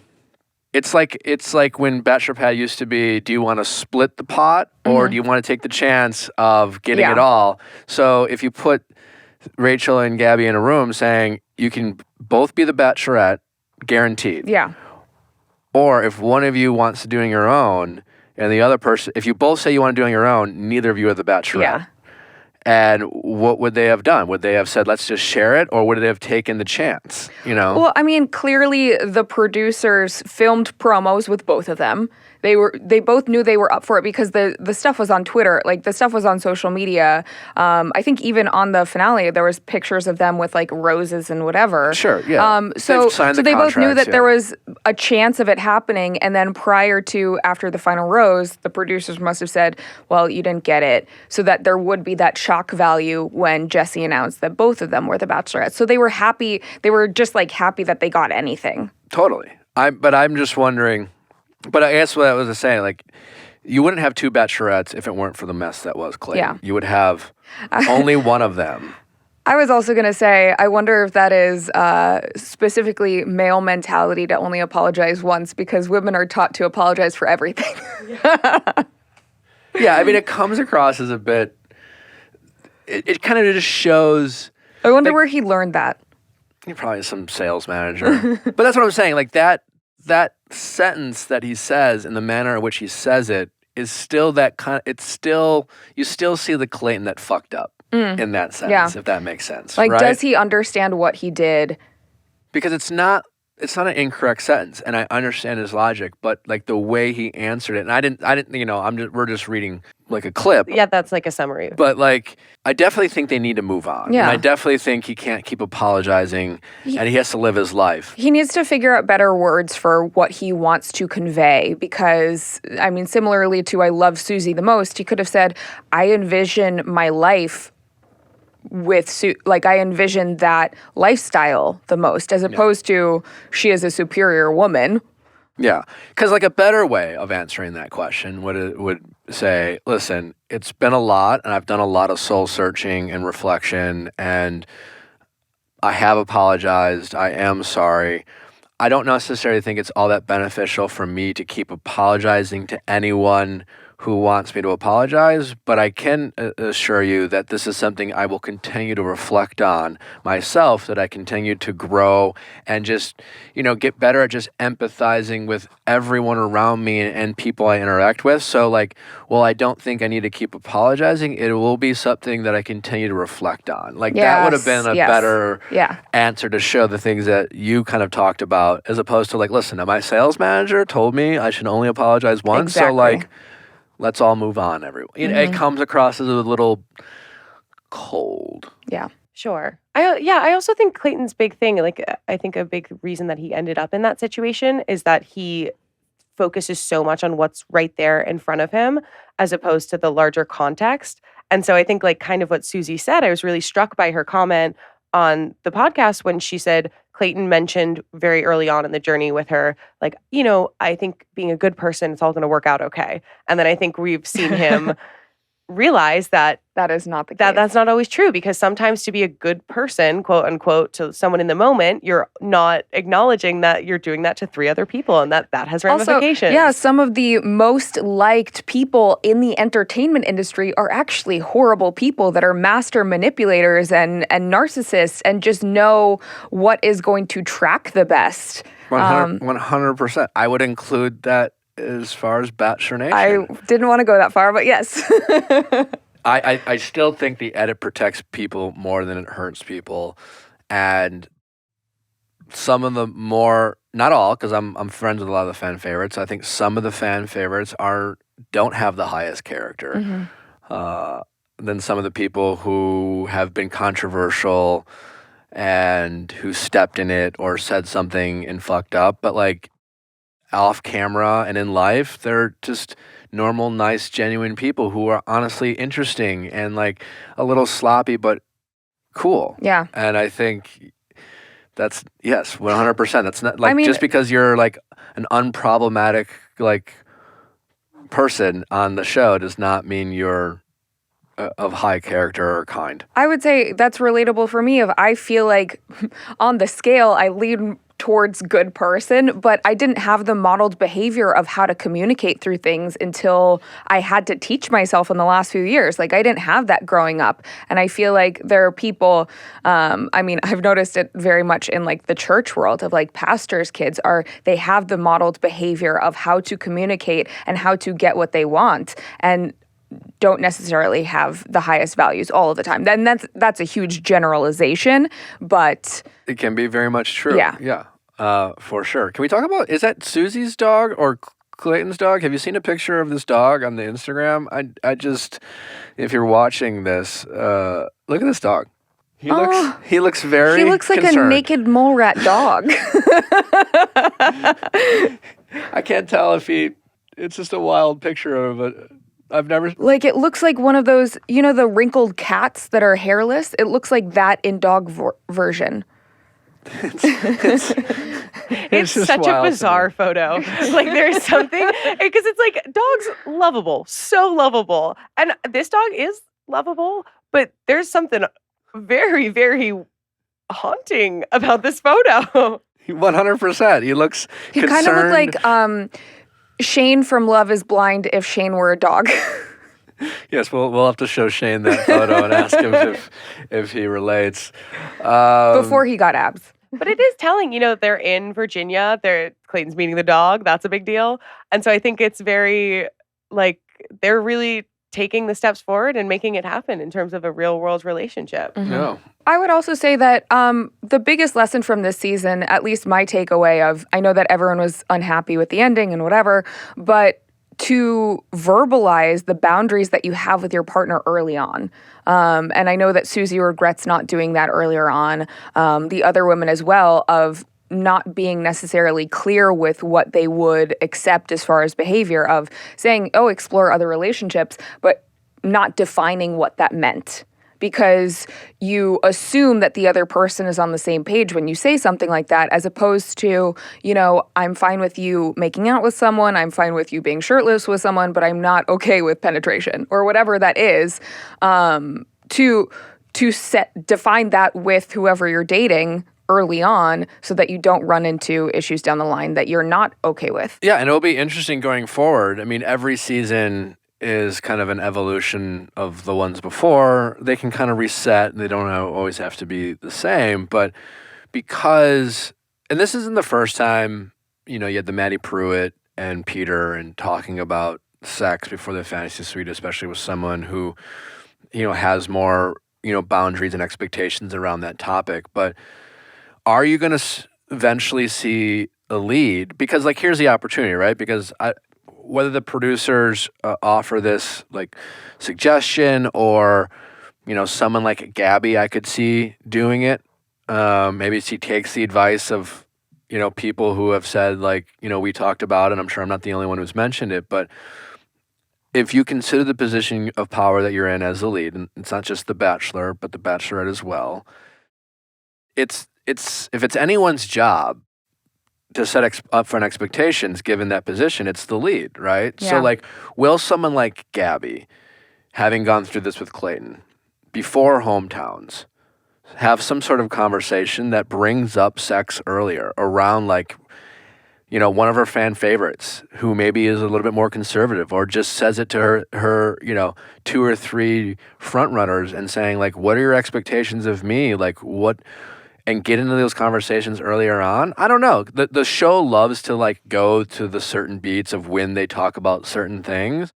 it's like when Bachelor Pad used to be, do you want to split the pot or do you want to take the chance of getting it all? So if you put Rachel and Gabby in a room saying you can both be the Bachelorette, guaranteed. Yeah. Or if one of you wants to do it on your own and the other person, if you both say you want to do it on your own, neither of you are the Bachelorette. Yeah. And what would they have done? Would they have said, let's just share it? Or would they have taken the chance? You know? Well, I mean, clearly the producers filmed promos with both of them. They both knew they were up for it because the stuff was on Twitter, like the stuff was on social media. I think even on the finale there was pictures of them with like roses and whatever. Sure, yeah. So they both knew that there yeah. was a chance of it happening, and then after the final rose, the producers must have said, well, you didn't get it, so that there would be that shock value when Jesse announced that both of them were the Bachelorettes. So they were happy. They were just like happy that they got anything. Totally. But I'm just wondering. But I guess what I was saying, like, you wouldn't have two Bachelorettes if it weren't for the mess that was Clayton. Yeah. You would have only one of them. I was also going to say, I wonder if that is specifically male mentality to only apologize once, because women are taught to apologize for everything. Yeah, I mean, it comes across as a bit, it kind of just shows. I wonder where he learned that. He probably is some sales manager. But that's what I'm saying. Like that sentence that he says and the manner in which he says it is still that kind of, you still see the Clayton that fucked up in that sentence, if that makes sense. Like, right? does he understand what he did? Because it's not an incorrect sentence, and I understand his logic, but like the way he answered it, and I didn't, you know, we're just reading like a clip. Yeah, that's like a summary. But like, I definitely think they need to move on. Yeah. And I definitely think he can't keep apologizing, and he has to live his life. He needs to figure out better words for what he wants to convey, because, I mean, similarly to I love Susie the most, he could have said, I envision my life with I envision that lifestyle the most, as opposed to she is a superior woman. Yeah, because like a better way of answering that question would say, listen, it's been a lot, and I've done a lot of soul searching and reflection, and I have apologized. I am sorry. I don't necessarily think it's all that beneficial for me to keep apologizing to anyone who wants me to apologize, but I can assure you that this is something I will continue to reflect on myself, that I continue to grow and just, you know, get better at just empathizing with everyone around me and people I interact with. So like, well, I don't think I need to keep apologizing. It will be something that I continue to reflect on. Like that would have been a better answer to show the things that you kind of talked about, as opposed to like, listen, my sales manager told me I should only apologize once. Exactly. So like, let's all move on, everyone. It comes across as a little cold. Yeah. Sure. I also think Clayton's big thing, like I think a big reason that he ended up in that situation is that he focuses so much on what's right there in front of him as opposed to the larger context. And so I think like kind of what Susie said, I was really struck by her comment on the podcast when she said Clayton mentioned very early on in the journey with her, like, you know, I think being a good person, it's all going to work out okay. And then I think we've seen him realize that that is not the case. That's not always true, because sometimes to be a good person, quote unquote, to someone in the moment, you're not acknowledging that you're doing that to 3 other people, and that has ramifications. Also, yeah, some of the most liked people in the entertainment industry are actually horrible people that are master manipulators and narcissists and just know what is going to track the best. 100%. I would include that as far as Bachelor Nation. I didn't want to go that far, but yes. I still think the edit protects people more than it hurts people. And some of the more, not all, because I'm friends with a lot of the fan favorites. I think some of the fan favorites don't have the highest character than some of the people who have been controversial and who stepped in it or said something and fucked up. But like, off camera and in life, they're just normal, nice, genuine people who are honestly interesting and like a little sloppy, but cool. Yeah. And I think that's, yes, 100%. That's not like, just because you're like an unproblematic like person on the show does not mean you're of high character or kind. I would say that's relatable for me. If I feel like on the scale, I lean towards good person, but I didn't have the modeled behavior of how to communicate through things until I had to teach myself in the last few years. Like, I didn't have that growing up. And I feel like there are people, I've noticed it very much in like the church world of like pastors' kids they have the modeled behavior of how to communicate and how to get what they want. And don't necessarily have the highest values all of the time. Then that's a huge generalization, but it can be very much true. Yeah. For sure. Can we talk about, is that Susie's dog or Clayton's dog? Have you seen a picture of this dog on the Instagram? I just, if you're watching this, look at this dog. He looks very He looks like concerned. a naked mole rat dog. I can't tell if it's just a wild picture of it. I've never... Like, it looks like one of those, the wrinkled cats that are hairless? It looks like that in dog version. It's just such a wild to bizarre me. photo. Like, there's something, because it's like, dogs lovable, so lovable. And this dog is lovable, but there's something very, very haunting about this photo. 100%. He looks He concerned. kind of looked like Shane from Love is Blind if Shane were a dog. Yes, we'll have to show Shane that photo and ask him if he relates. Before he got abs. But it is telling, they're in Virginia. Clayton's meeting the dog. That's a big deal. And so I think it's very, like, they're really taking the steps forward and making it happen in terms of a real world relationship. Mm-hmm. No. I would also say that the biggest lesson from this season, at least my takeaway of, I know that everyone was unhappy with the ending and whatever, but to verbalize the boundaries that you have with your partner early on. And I know that Susie regrets not doing that earlier on. The other women as well, of not being necessarily clear with what they would accept as far as behavior, of saying, explore other relationships, but not defining what that meant. Because you assume that the other person is on the same page when you say something like that, as opposed to, I'm fine with you making out with someone, I'm fine with you being shirtless with someone, but I'm not okay with penetration, or whatever that is, to define that with whoever you're dating early on, so that you don't run into issues down the line that you're not okay with. Yeah, and it'll be interesting going forward. I mean, every season is kind of an evolution of the ones before. They can kind of reset. They don't always have to be the same, but because, and this isn't the first time, you had the Maddie Pruitt and Peter and talking about sex before the fantasy suite, especially with someone who, has more, boundaries and expectations around that topic. But are you going to eventually see a lead? Because, like, here's the opportunity, right? Because whether the producers offer this like suggestion, or someone like Gabby, I could see doing it. Maybe she takes the advice of people who have said, like, we talked about it. I'm sure I'm not the only one who's mentioned it, but if you consider the position of power that you're in as the lead, and it's not just the Bachelor but the Bachelorette as well, it's if it's anyone's job to set upfront expectations, given that position, it's the lead, right? Yeah. So, like, will someone like Gabby, having gone through this with Clayton, before hometowns, have some sort of conversation that brings up sex earlier around, like, one of her fan favorites who maybe is a little bit more conservative, or just says it to her 2 or 3 front runners and saying, like, what are your expectations of me? Like, what... And get into those conversations earlier on. I don't know. The show loves to, like, go to the certain beats of when they talk about certain things.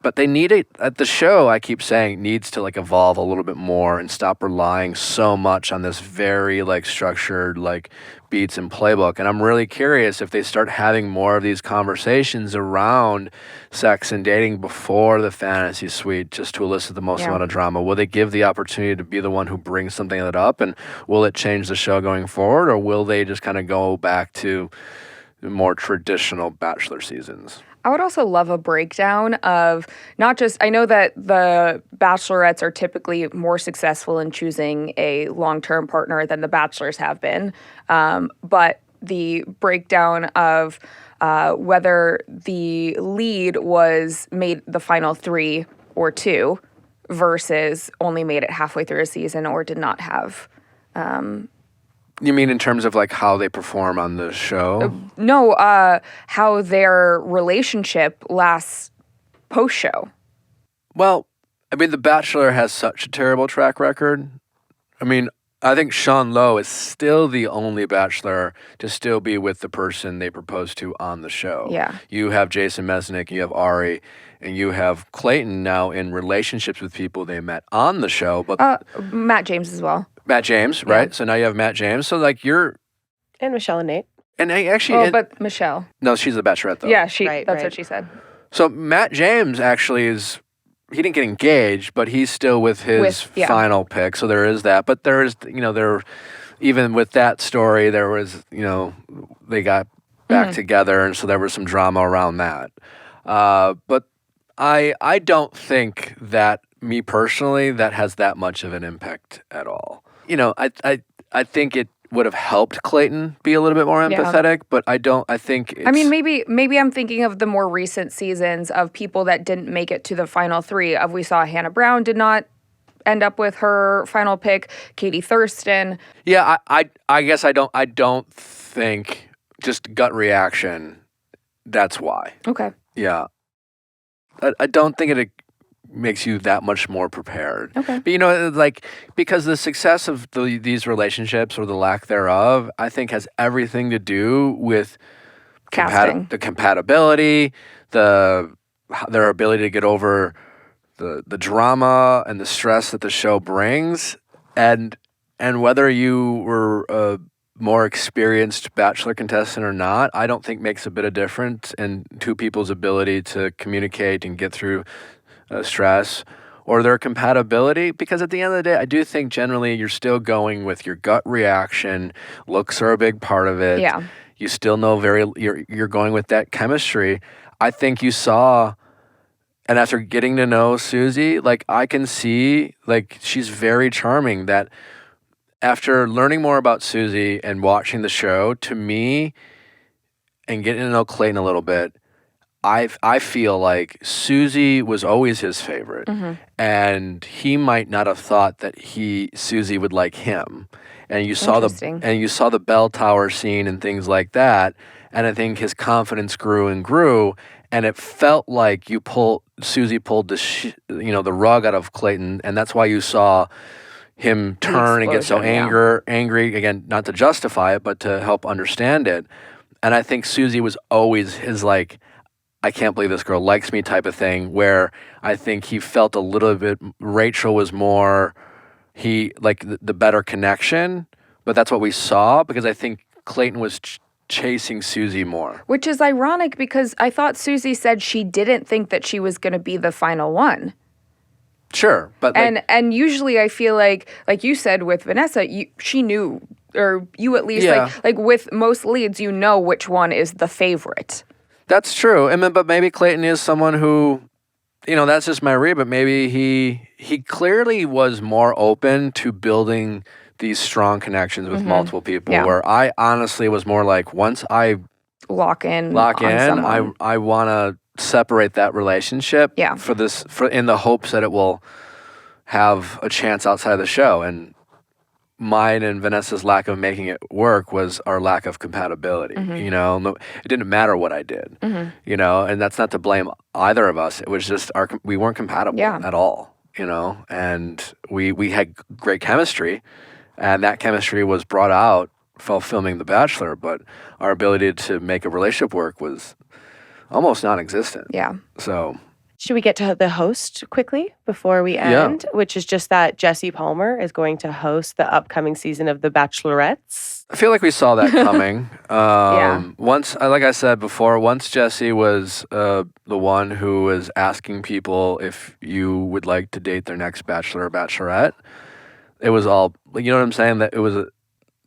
But they need it. At the show, I keep saying, needs to, like, evolve a little bit more and stop relying so much on this very, like, structured, like, beats and playbook. And I'm really curious if they start having more of these conversations around sex and dating before the fantasy suite, just to elicit the most amount of drama. Will they give the opportunity to be the one who brings something like that up? And will it change the show going forward? Or will they just kind of go back to more traditional Bachelor seasons? I would also love a breakdown of not just, I know that the Bachelorettes are typically more successful in choosing a long-term partner than the Bachelors have been, but the breakdown of whether the lead was made the final 3 or 2 versus only made it halfway through a season or did not have You mean in terms of like how they perform on the show? No, how their relationship lasts post-show. Well, I mean, The Bachelor has such a terrible track record. I mean, I think Sean Lowe is still the only Bachelor to still be with the person they proposed to on the show. Yeah. You have Jason Mesnick, you have Ari, and you have Clayton now in relationships with people they met on the show. But Matt James as well. Matt James, right? So now you have Matt James. So like And Michelle and Nate. and actually, But Michelle. no, she's the Bachelorette though. Yeah, Right, that's right. what she said. So Matt James actually he didn't get engaged, but he's still with his final pick. So there is that. But there is, even with that story, there was, they got back together. And so there was some drama around that. But I don't think that, me personally, that has that much of an impact at all. I think it would have helped Clayton be a little bit more empathetic, but I think it's... I mean, maybe I'm thinking of the more recent seasons of people that didn't make it to the final three. We saw Hannah Brown did not end up with her final pick. Katie Thurston. Yeah, I guess I don't think, just gut reaction, that's why. Okay. Yeah. I don't think it makes you that much more prepared. Okay. But because the success of these relationships or the lack thereof, I think has everything to do with Casting. the compatibility, their ability to get over the drama and the stress that the show brings, and whether you were a more experienced Bachelor contestant or not, I don't think makes a bit of difference in two people's ability to communicate and get through stress or their compatibility, because at the end of the day, I do think generally you're still going with your gut reaction. Looks are a big part of it. Yeah. You still know you're going with that chemistry. I think you saw, and after getting to know Susie, I can see, she's very charming. That after learning more about Susie and watching the show, to me, and getting to know Clayton a little bit, I feel like Susie was always his favorite, and he might not have thought that Susie would like him. And you saw the bell tower scene and things like that, and I think his confidence grew and grew, and it felt like Susie pulled the rug out of Clayton, and that's why you saw him turn and get so angry again, not to justify it, but to help understand it. And I think Susie was always his I can't believe this girl likes me type of thing, where I think he felt a little bit, Rachel was more, the better connection, but that's what we saw, because I think Clayton was chasing Susie more. Which is ironic, because I thought Susie said she didn't think that she was going to be the final one. Sure, but and usually I feel like you said with Vanessa, she knew, or you at least, like with most leads, you know which one is the favorite. That's true. But maybe Clayton is someone who, that's just my read, but maybe he clearly was more open to building these strong connections with multiple people, where I honestly was more like, once I lock in, I want to separate that relationship in the hopes that it will have a chance outside of the show. And mine and Vanessa's lack of making it work was our lack of compatibility. It didn't matter what I did, and that's not to blame either of us. It was just we weren't compatible at all, and we had great chemistry, and that chemistry was brought out while filming The Bachelor, but our ability to make a relationship work was almost non-existent. Yeah. So... Should we get to the host quickly before we end? Which is just that Jesse Palmer is going to host the upcoming season of The Bachelorettes. I feel like we saw that coming. Once, like I said before, once Jesse was the one who was asking people if you would like to date their next Bachelor or Bachelorette, it was all, you know what I'm saying? That it was,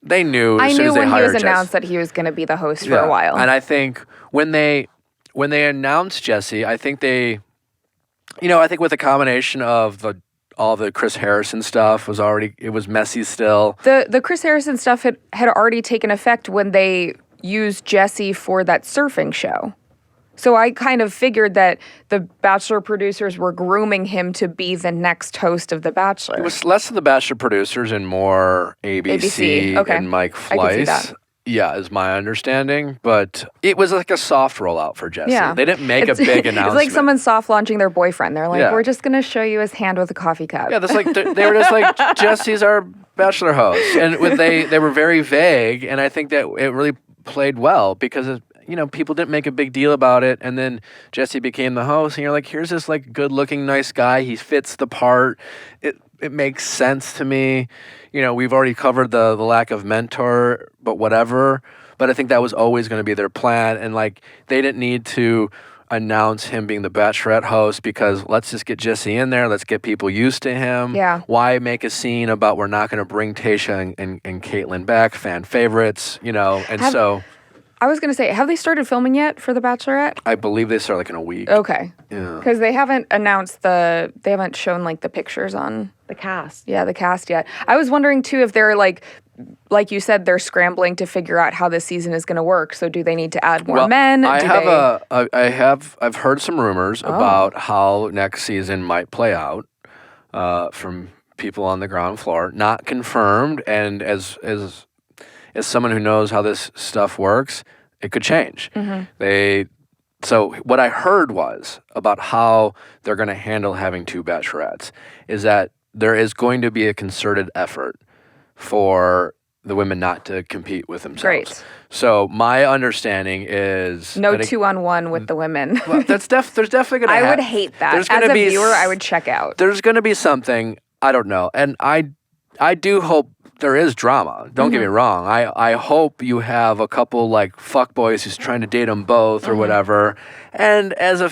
they knew as soon as they hired Jesse. I knew when he was announced that he was going to be the host for a while. And I think when they announced Jesse, I think I think with a combination of all the Chris Harrison stuff it was messy still. The Chris Harrison stuff had already taken effect when they used Jesse for that surfing show. So I kind of figured that the Bachelor producers were grooming him to be the next host of The Bachelor. It was less of the Bachelor producers and more ABC, Okay. and Mike I could see Fleiss. that. Yeah, is my understanding. But it was like a soft rollout for Jesse. Yeah. They didn't make a big announcement. It's like someone soft launching their boyfriend. They're like, Yeah. we're just going to show you his hand with a coffee cup. Yeah, that's like they were just like, Jesse's our Bachelor host, and they were very vague, and I think that it really played well because people didn't make a big deal about it, and then Jesse became the host, and you're like, here's this like good-looking, nice guy. He fits the part. It makes sense to me. We've already covered the lack of mentor, but whatever. But I think that was always going to be their plan, and like they didn't need to announce him being the Bachelorette host because let's just get Jesse in there. Let's get people used to him. Yeah. Why make a scene about we're not going to bring Tayshia and Caitlyn back, fan favorites, so I was going to say, have they started filming yet for The Bachelorette? I believe they start like in a week. Okay. Yeah. Because they haven't announced they haven't shown like the pictures on The cast. the cast yet. I was wondering too if they're like you said, they're scrambling to figure out how this season is going to work. So do they need to add more men? I've heard some rumors Oh. about how next season might play out from people on the ground floor, not confirmed. And as someone who knows how this stuff works, it could change. Mm-hmm. So what I heard was about how they're going to handle having two bachelorettes is that there is going to be a concerted effort for the women not to compete with themselves. Great. So my understanding is No that 2-on-1 with the women. well, there's definitely going to I would hate that. There's As gonna a be viewer, I would check out. There's going to be something, I don't know. And I do hope there is drama. Don't get me wrong. I hope you have a couple like fuckboys who's trying to date them both or whatever. And as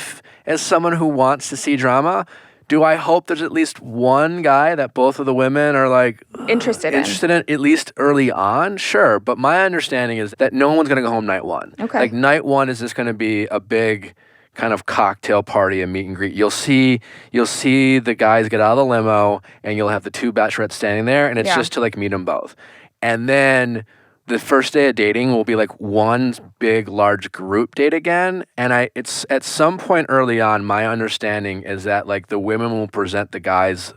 someone who wants to see drama, do I hope there's at least one guy that both of the women are like Interested in. at least early on? Sure. But my understanding is that no one's going to go home night one. Okay. Like night one is just going to be a big kind of cocktail party and meet and greet. You'll see the guys get out of the limo and you'll have the two bachelorettes standing there and it's Yeah. just to like meet them both. And then the first day of dating will be like one big large group date again. And it's at some point early on, my understanding is that like the women will present the guys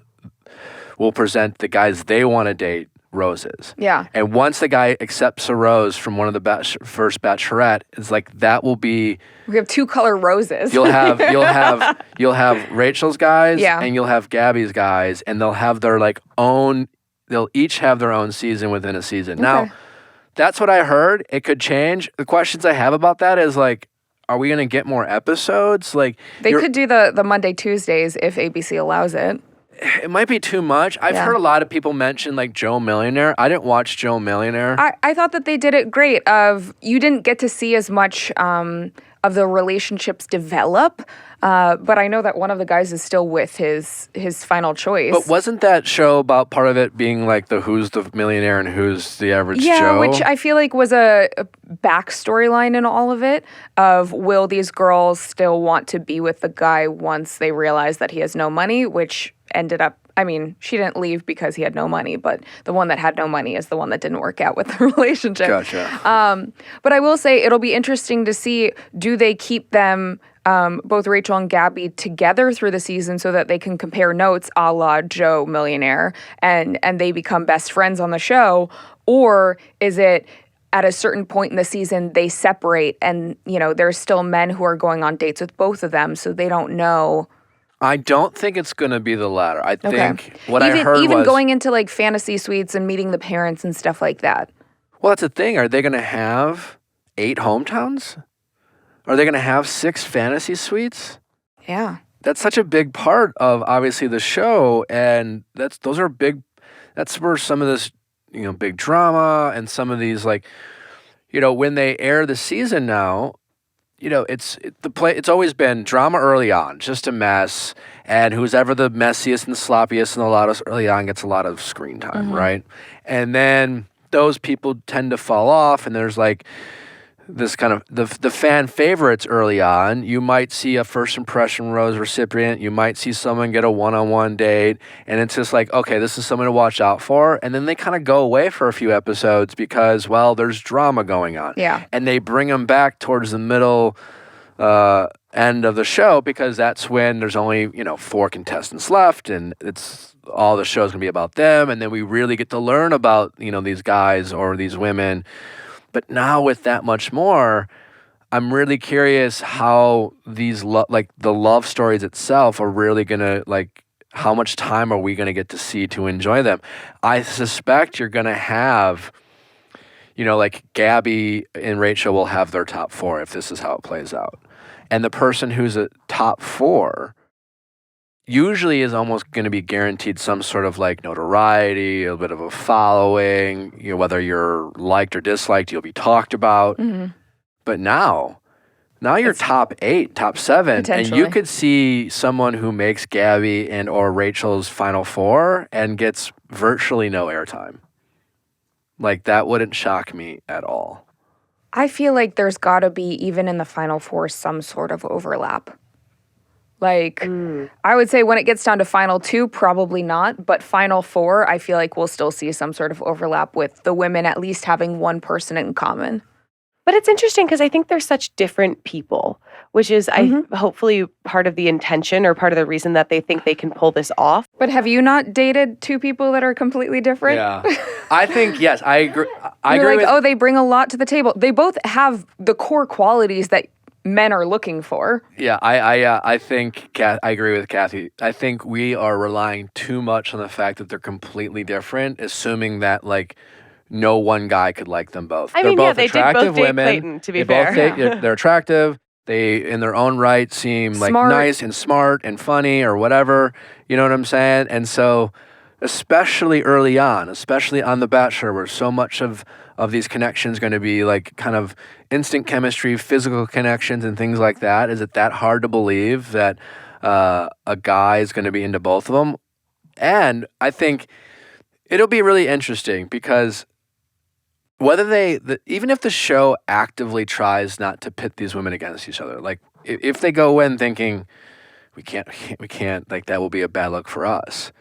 they want to date roses. Yeah. And once the guy accepts a rose from one of the first bachelorette, it's like that will be We have 2-color roses. you'll have Rachel's guys Yeah. and you'll have Gabby's guys and they'll have their like own they'll each have their own season within a season. Okay. Now, that's what I heard. It could change. The questions I have about that is like, are we going to get more episodes? Like They could do the Monday, Tuesdays if ABC allows it. it might be too much. I've Yeah. heard a lot of people mention like Joe Millionaire. I didn't watch Joe Millionaire. I thought that they did it great. You didn't get to see as much of the relationships develop, but I know that one of the guys is still with his final choice. But wasn't that show about part of it being like the who's the millionaire and who's the average yeah, Joe? which I feel like was a backstory line in all of it of will these girls still want to be with the guy once they realize that he has no money, which ended up, I mean, she didn't leave because he had no money, but the one that had no money is the one that didn't work out with the relationship. Gotcha. But I will say it'll be interesting to see, do they keep them, both Rachel and Gabby, together through the season so that they can compare notes a la Joe Millionaire and they become best friends on the show? Or is it at a certain point in the season they separate and, there's still men who are going on dates with both of them so they don't know? I don't think it's going to be the latter. I think what even, I heard even was going into like fantasy suites and meeting the parents and stuff like that. well, that's the thing. Are they going to have 8 hometowns? Are they going to have 6 fantasy suites? Yeah. That's such a big part of obviously the show, and that's where some of this big drama and some of these like when they air the season now. It's always been drama early on, just a mess, and who's ever the messiest and sloppiest and the loudest early on gets a lot of screen time, right? And then those people tend to fall off, and there's like this kind of the fan favorites early on. You might see a first impression rose recipient. You might see someone get a one-on-one date, and it's just like, okay, this is someone to watch out for. And then they kind of go away for a few episodes because, well, there's drama going on. Yeah. And they bring them back towards the middle end of the show, because that's when there's only 4 contestants left, and it's all the show's gonna be about them, and then we really get to learn about these guys or these women. But now with that much more, I'm really curious how these the love stories itself are really gonna how much time are we gonna get to see to enjoy them? I suspect you're gonna have Gabby and Rachel will have their top 4 if this is how it plays out. And the person who's a top 4 usually is almost going to be guaranteed some sort of notoriety, a bit of a following, whether you're liked or disliked, you'll be talked about. Mm-hmm. But now you're top 8, top 7, and you could see someone who makes Gabby and or Rachel's final 4 and gets virtually no airtime. That wouldn't shock me at all. I feel like there's got to be, even in the final 4, some sort of overlap. I would say when it gets down to final 2, probably not. But final 4, I feel like we'll still see some sort of overlap with the women at least having one person in common. But it's interesting because I think they're such different people, which is hopefully part of the intention or part of the reason that they think they can pull this off. But have you not dated 2 people that are completely different? Yeah. I think, yes, I agree. You're like, they bring a lot to the table. They both have the core qualities that men are looking for. Yeah, I think I agree with Cathy. I think we are relying too much on the fact that they're completely different, assuming that no one guy could like them both. I They're mean, both they attractive did both date women. Clayton, to be They both fair. they're attractive. They, in their own right, seem Smart. nice and smart and funny or whatever. You know what I'm saying? And so, especially early on, especially on The Bachelor, where so much of these connections going to be kind of instant chemistry, physical connections, and things like that. Is it that hard to believe that a guy is going to be into both of them? And I think it'll be really interesting because whether even if the show actively tries not to pit these women against each other, if they go in thinking we can't, that will be a bad look for us.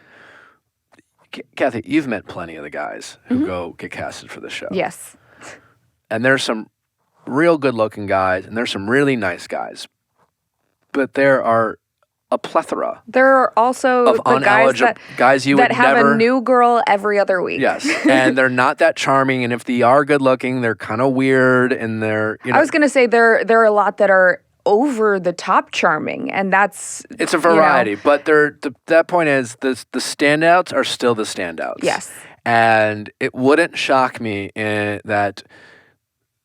Cathy, you've met plenty of the guys who go get casted for the show. Yes. And there's some real good-looking guys, and there's some really nice guys. But there are a plethora There are also of the guys you that would have never... a new girl every other week. Yes, and they're not that charming, and if they are good-looking, they're kind of weird, and they're... I was going to say there are a lot that are over the top charming, and that's... It's a variety, but that point is the standouts are still the standouts. Yes. And it wouldn't shock me that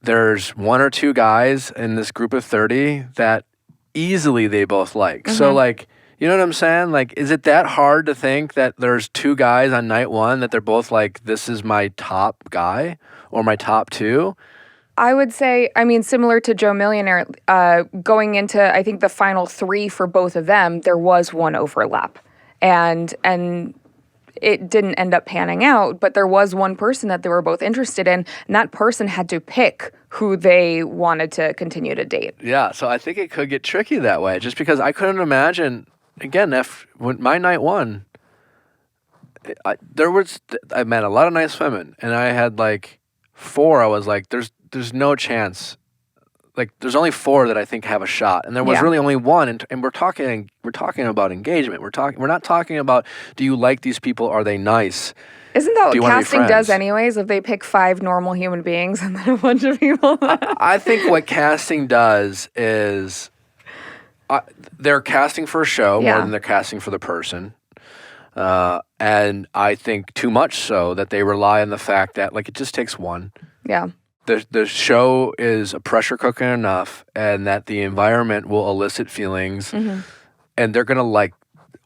there's 1 or 2 guys in this group of 30 that easily they both like. Mm-hmm. So you know what I'm saying? Is it that hard to think that there's 2 guys on night 1 that they're both this is my top guy or my top 2? I would say, similar to Joe Millionaire, going into, I think, the final 3 for both of them, there was one overlap. And it didn't end up panning out, but there was one person that they were both interested in, and that person had to pick who they wanted to continue to date. Yeah, so I think it could get tricky that way, just because I couldn't imagine, again, when my night 1, I met a lot of nice women, and I had 4, I was there's no chance. There's only 4 that I think have a shot, and there was really only 1. And we're talking about engagement. We're not talking about, do you like these people? Are they nice? Isn't that Do you what wanna be casting does friends? anyways? If they pick 5 normal human beings and then a bunch of people. I think what casting does is they're casting for a show more than they're casting for the person. And I think too much so that they rely on the fact that it just takes 1. Yeah. The show is a pressure cooker enough, and that the environment will elicit feelings, and they're gonna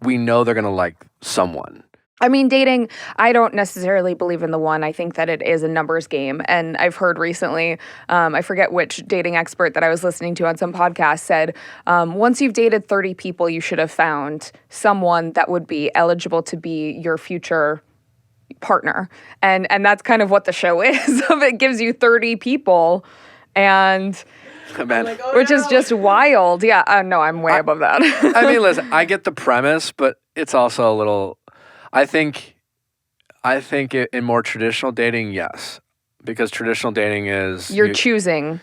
we know they're gonna like someone. Dating, I don't necessarily believe in the one. I think that it is a numbers game. And I've heard recently, I forget which dating expert that I was listening to on some podcast said, once you've dated 30 people, you should have found someone that would be eligible to be your future partner. And that's kind of what the show is. It gives you 30 people, and... which is just wild. Yeah, no, I'm way above that. Listen, I get the premise, but it's also a little... I think in more traditional dating, yes. Because traditional dating is... You're choosing.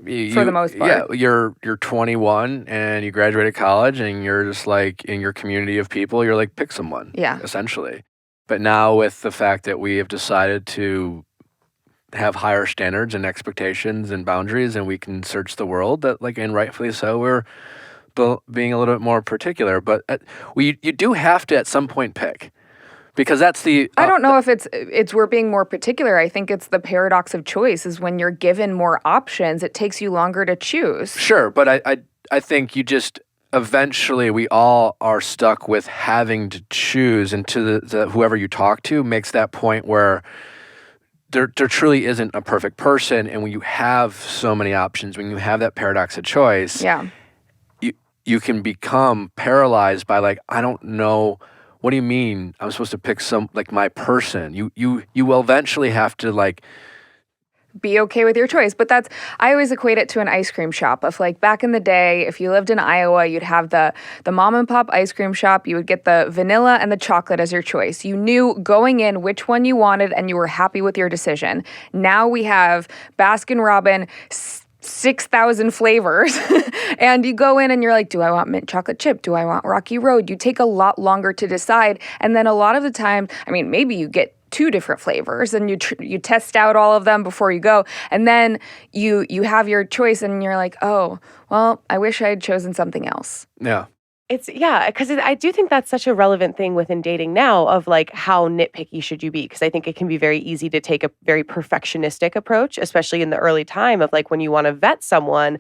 For the most part. Yeah, you're 21 and you graduated college and you're just like in your community of people, you're like, pick someone. Yeah. Essentially. But now with the fact that we have decided to have higher standards and expectations and boundaries, and we can search the world, that like, and rightfully so, we're being a little bit more particular. But you do have to at some point pick, because that's the. I don't know if it's we're being more particular. I think it's the paradox of choice. Is when you're given more options, it takes you longer to choose. Sure, but I think you just eventually we all are stuck with having to choose, and to the whoever you talk to makes that point where there truly isn't a perfect person. And when you have so many options, when you have that paradox of choice, Yeah. you can become paralyzed by like, I don't know, what do you mean I'm supposed to pick some, like, my person? You will eventually have to like Be okay with your choice. But I always equate it to an ice cream shop. If like back in the day, if you lived in Iowa, you'd have the mom and pop ice cream shop. You would get the vanilla and the chocolate as your choice. You knew going in which one you wanted and you were happy with your decision. Now we have Baskin Robbins 6,000 flavors and you go in and you're like, do I want mint chocolate chip? Do I want Rocky Road? You take a lot longer to decide. And then a lot of the time, I mean, maybe you get 2 different flavors and you test out all of them before you go. And then you have your choice and you're like, oh, well, I wish I had chosen something else. yeah. Because I do think that's such a relevant thing within dating now of like how nitpicky should you be? Because I think it can be very easy to take a very perfectionistic approach, especially in the early time of like when you want to vet someone,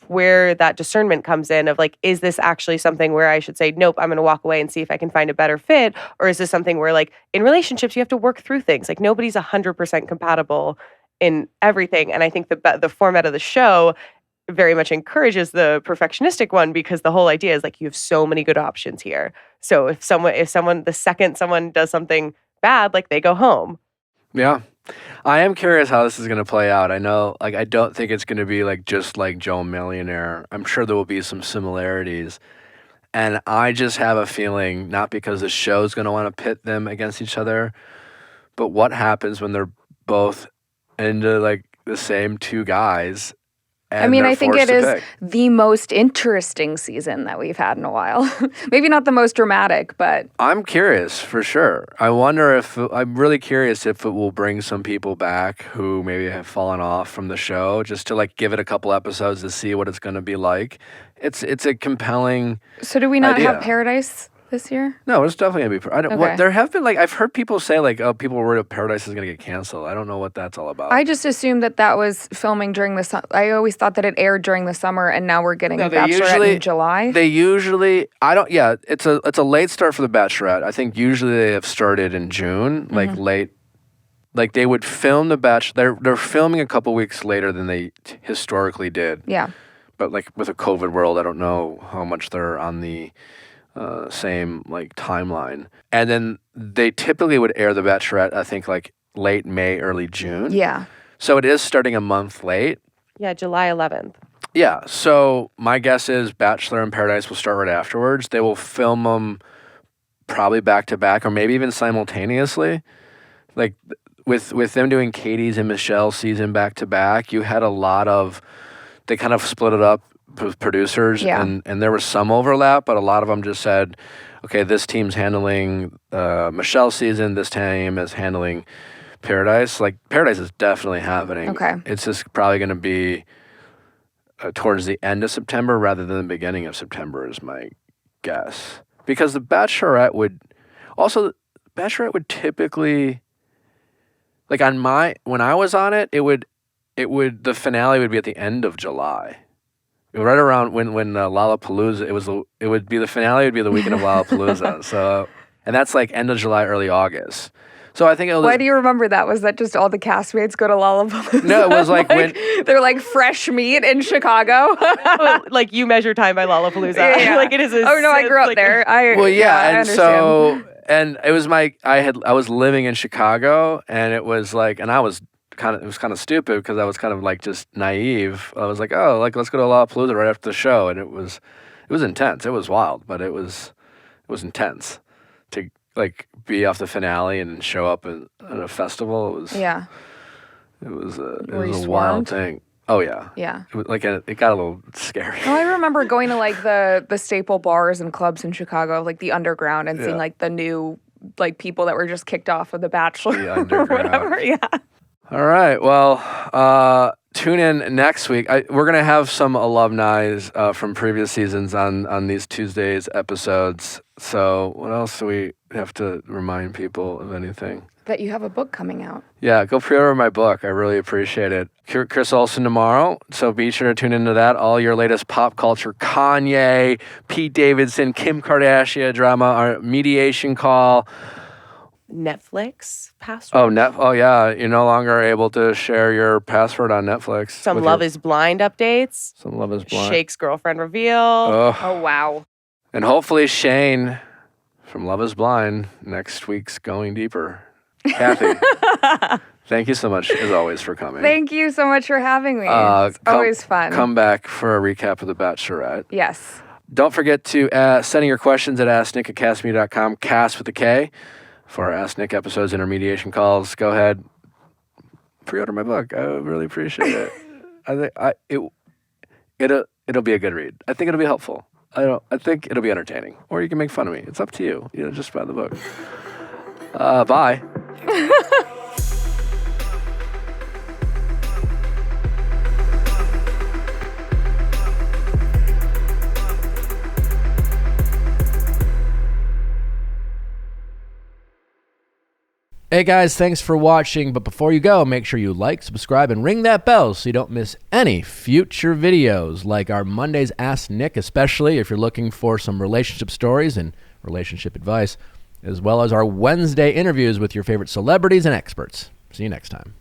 where that discernment comes in of like, is this actually something where I should say, nope, I'm going to walk away and see if I can find a better fit? Or is this something where like in relationships, you have to work through things? Like nobody's 100% compatible in everything. And I think the format of the show very much encourages the perfectionistic one, because the whole idea is like you have so many good options here. So if someone the second someone does something bad, like they go home. Yeah. I am curious how this is going to play out. I know, like, I don't think it's going to be like just like Joe Millionaire. I'm sure there will be some similarities. And I just have a feeling, not because the show's going to want to pit them against each other, but what happens when they're both into like the same 2 guys. I mean, I think it is the most interesting season that we've had in a while. Maybe not the most dramatic, but I'm curious for sure. I'm really curious if it will bring some people back who maybe have fallen off from the show, just to like give it a couple episodes to see what it's going to be like. It's a compelling. So do we not idea. have Paradise this year? No, it's definitely going to be. Okay. There have been like, I've heard people say like, oh, people were worried Paradise is going to get canceled. I don't know what that's all about. I just assumed that was filming during the summer. I always thought that it aired during the summer, and now we're getting Bachelorette in July. They usually, it's a late start for the Bachelorette. I think usually they have started in June, like late. Like they would film the Bachelor. They're filming a couple weeks later than they historically did. Yeah. But like with a COVID world, I don't know how much they're on the same like timeline. And then they typically would air the Bachelorette, I think like late May, early June. Yeah. So it is starting a month late. Yeah, July 11th. Yeah. So my guess is Bachelor and Paradise will start right afterwards. They will film them probably back to back, or maybe even simultaneously. Like with them doing Katie's and Michelle's season back to back, you had a lot of, they kind of split it up with producers, and there was some overlap, but a lot of them just said, okay, this team's handling Michelle's season, this team is handling Paradise. Like Paradise is definitely happening. Okay. It's just probably going to be towards the end of September rather than the beginning of September is my guess. Because the Bachelorette would typically, like when I was on it would the finale would be at the end of July. Right around when Lollapalooza, the finale would be the weekend of Lollapalooza. So, and that's like end of July, early August. So I think Why do you remember that? Was that just all the castmates go to Lollapalooza? No, it was like when they're like fresh meat in Chicago. Like you measure time by Lollapalooza. Yeah. Like it is. Oh no, I grew up there. I understand. So it was I was living in Chicago, and it was like, and it was kind of stupid because I was kind of like just naive. I was like, oh, like let's go to Lollapalooza right after the show, and it was intense. It was wild, but it was intense to like be off the finale and show up at a festival. It was a wild thing. Oh yeah. Yeah. It got a little scary. Oh, I remember going to like the staple bars and clubs in Chicago, like the Underground, and seeing like the new like people that were just kicked off of The Bachelor The or Underground. whatever. Yeah. All right. Well, tune in next week. We're gonna have some alumni from previous seasons on these Tuesdays episodes. So what else do we have to remind people of anything? That you have a book coming out. Yeah, go pre-order my book. I really appreciate it. Chris Olsen tomorrow, so be sure to tune into that. All your latest pop culture, Kanye, Pete Davidson, Kim Kardashian drama, our mediation call. Netflix password. Oh yeah, you're no longer able to share your password on Netflix. Some Love is Blind updates. Some Love is Blind. Shake's girlfriend reveal. Oh, wow. And hopefully Shane from Love is Blind next week's Going Deeper. Cathy, thank you so much, as always, for coming. Thank you so much for having me. It's always fun. Come back for a recap of The Bachelorette. Yes. Don't forget to send your questions at asknick@castme.com, cast with a K, for our Ask Nick episodes, intermediation calls. Go ahead, pre-order my book. I would really appreciate it. I think it'll be a good read. I think it'll be helpful. I think it'll be entertaining, or you can make fun of me. It's up to you. Just buy the book. Bye. Hey guys, thanks for watching, but before you go, make sure you like, subscribe, and ring that bell so you don't miss any future videos, like our Mondays Ask Nick, especially if you're looking for some relationship stories and relationship advice, as well as our Wednesday interviews with your favorite celebrities and experts. See you next time.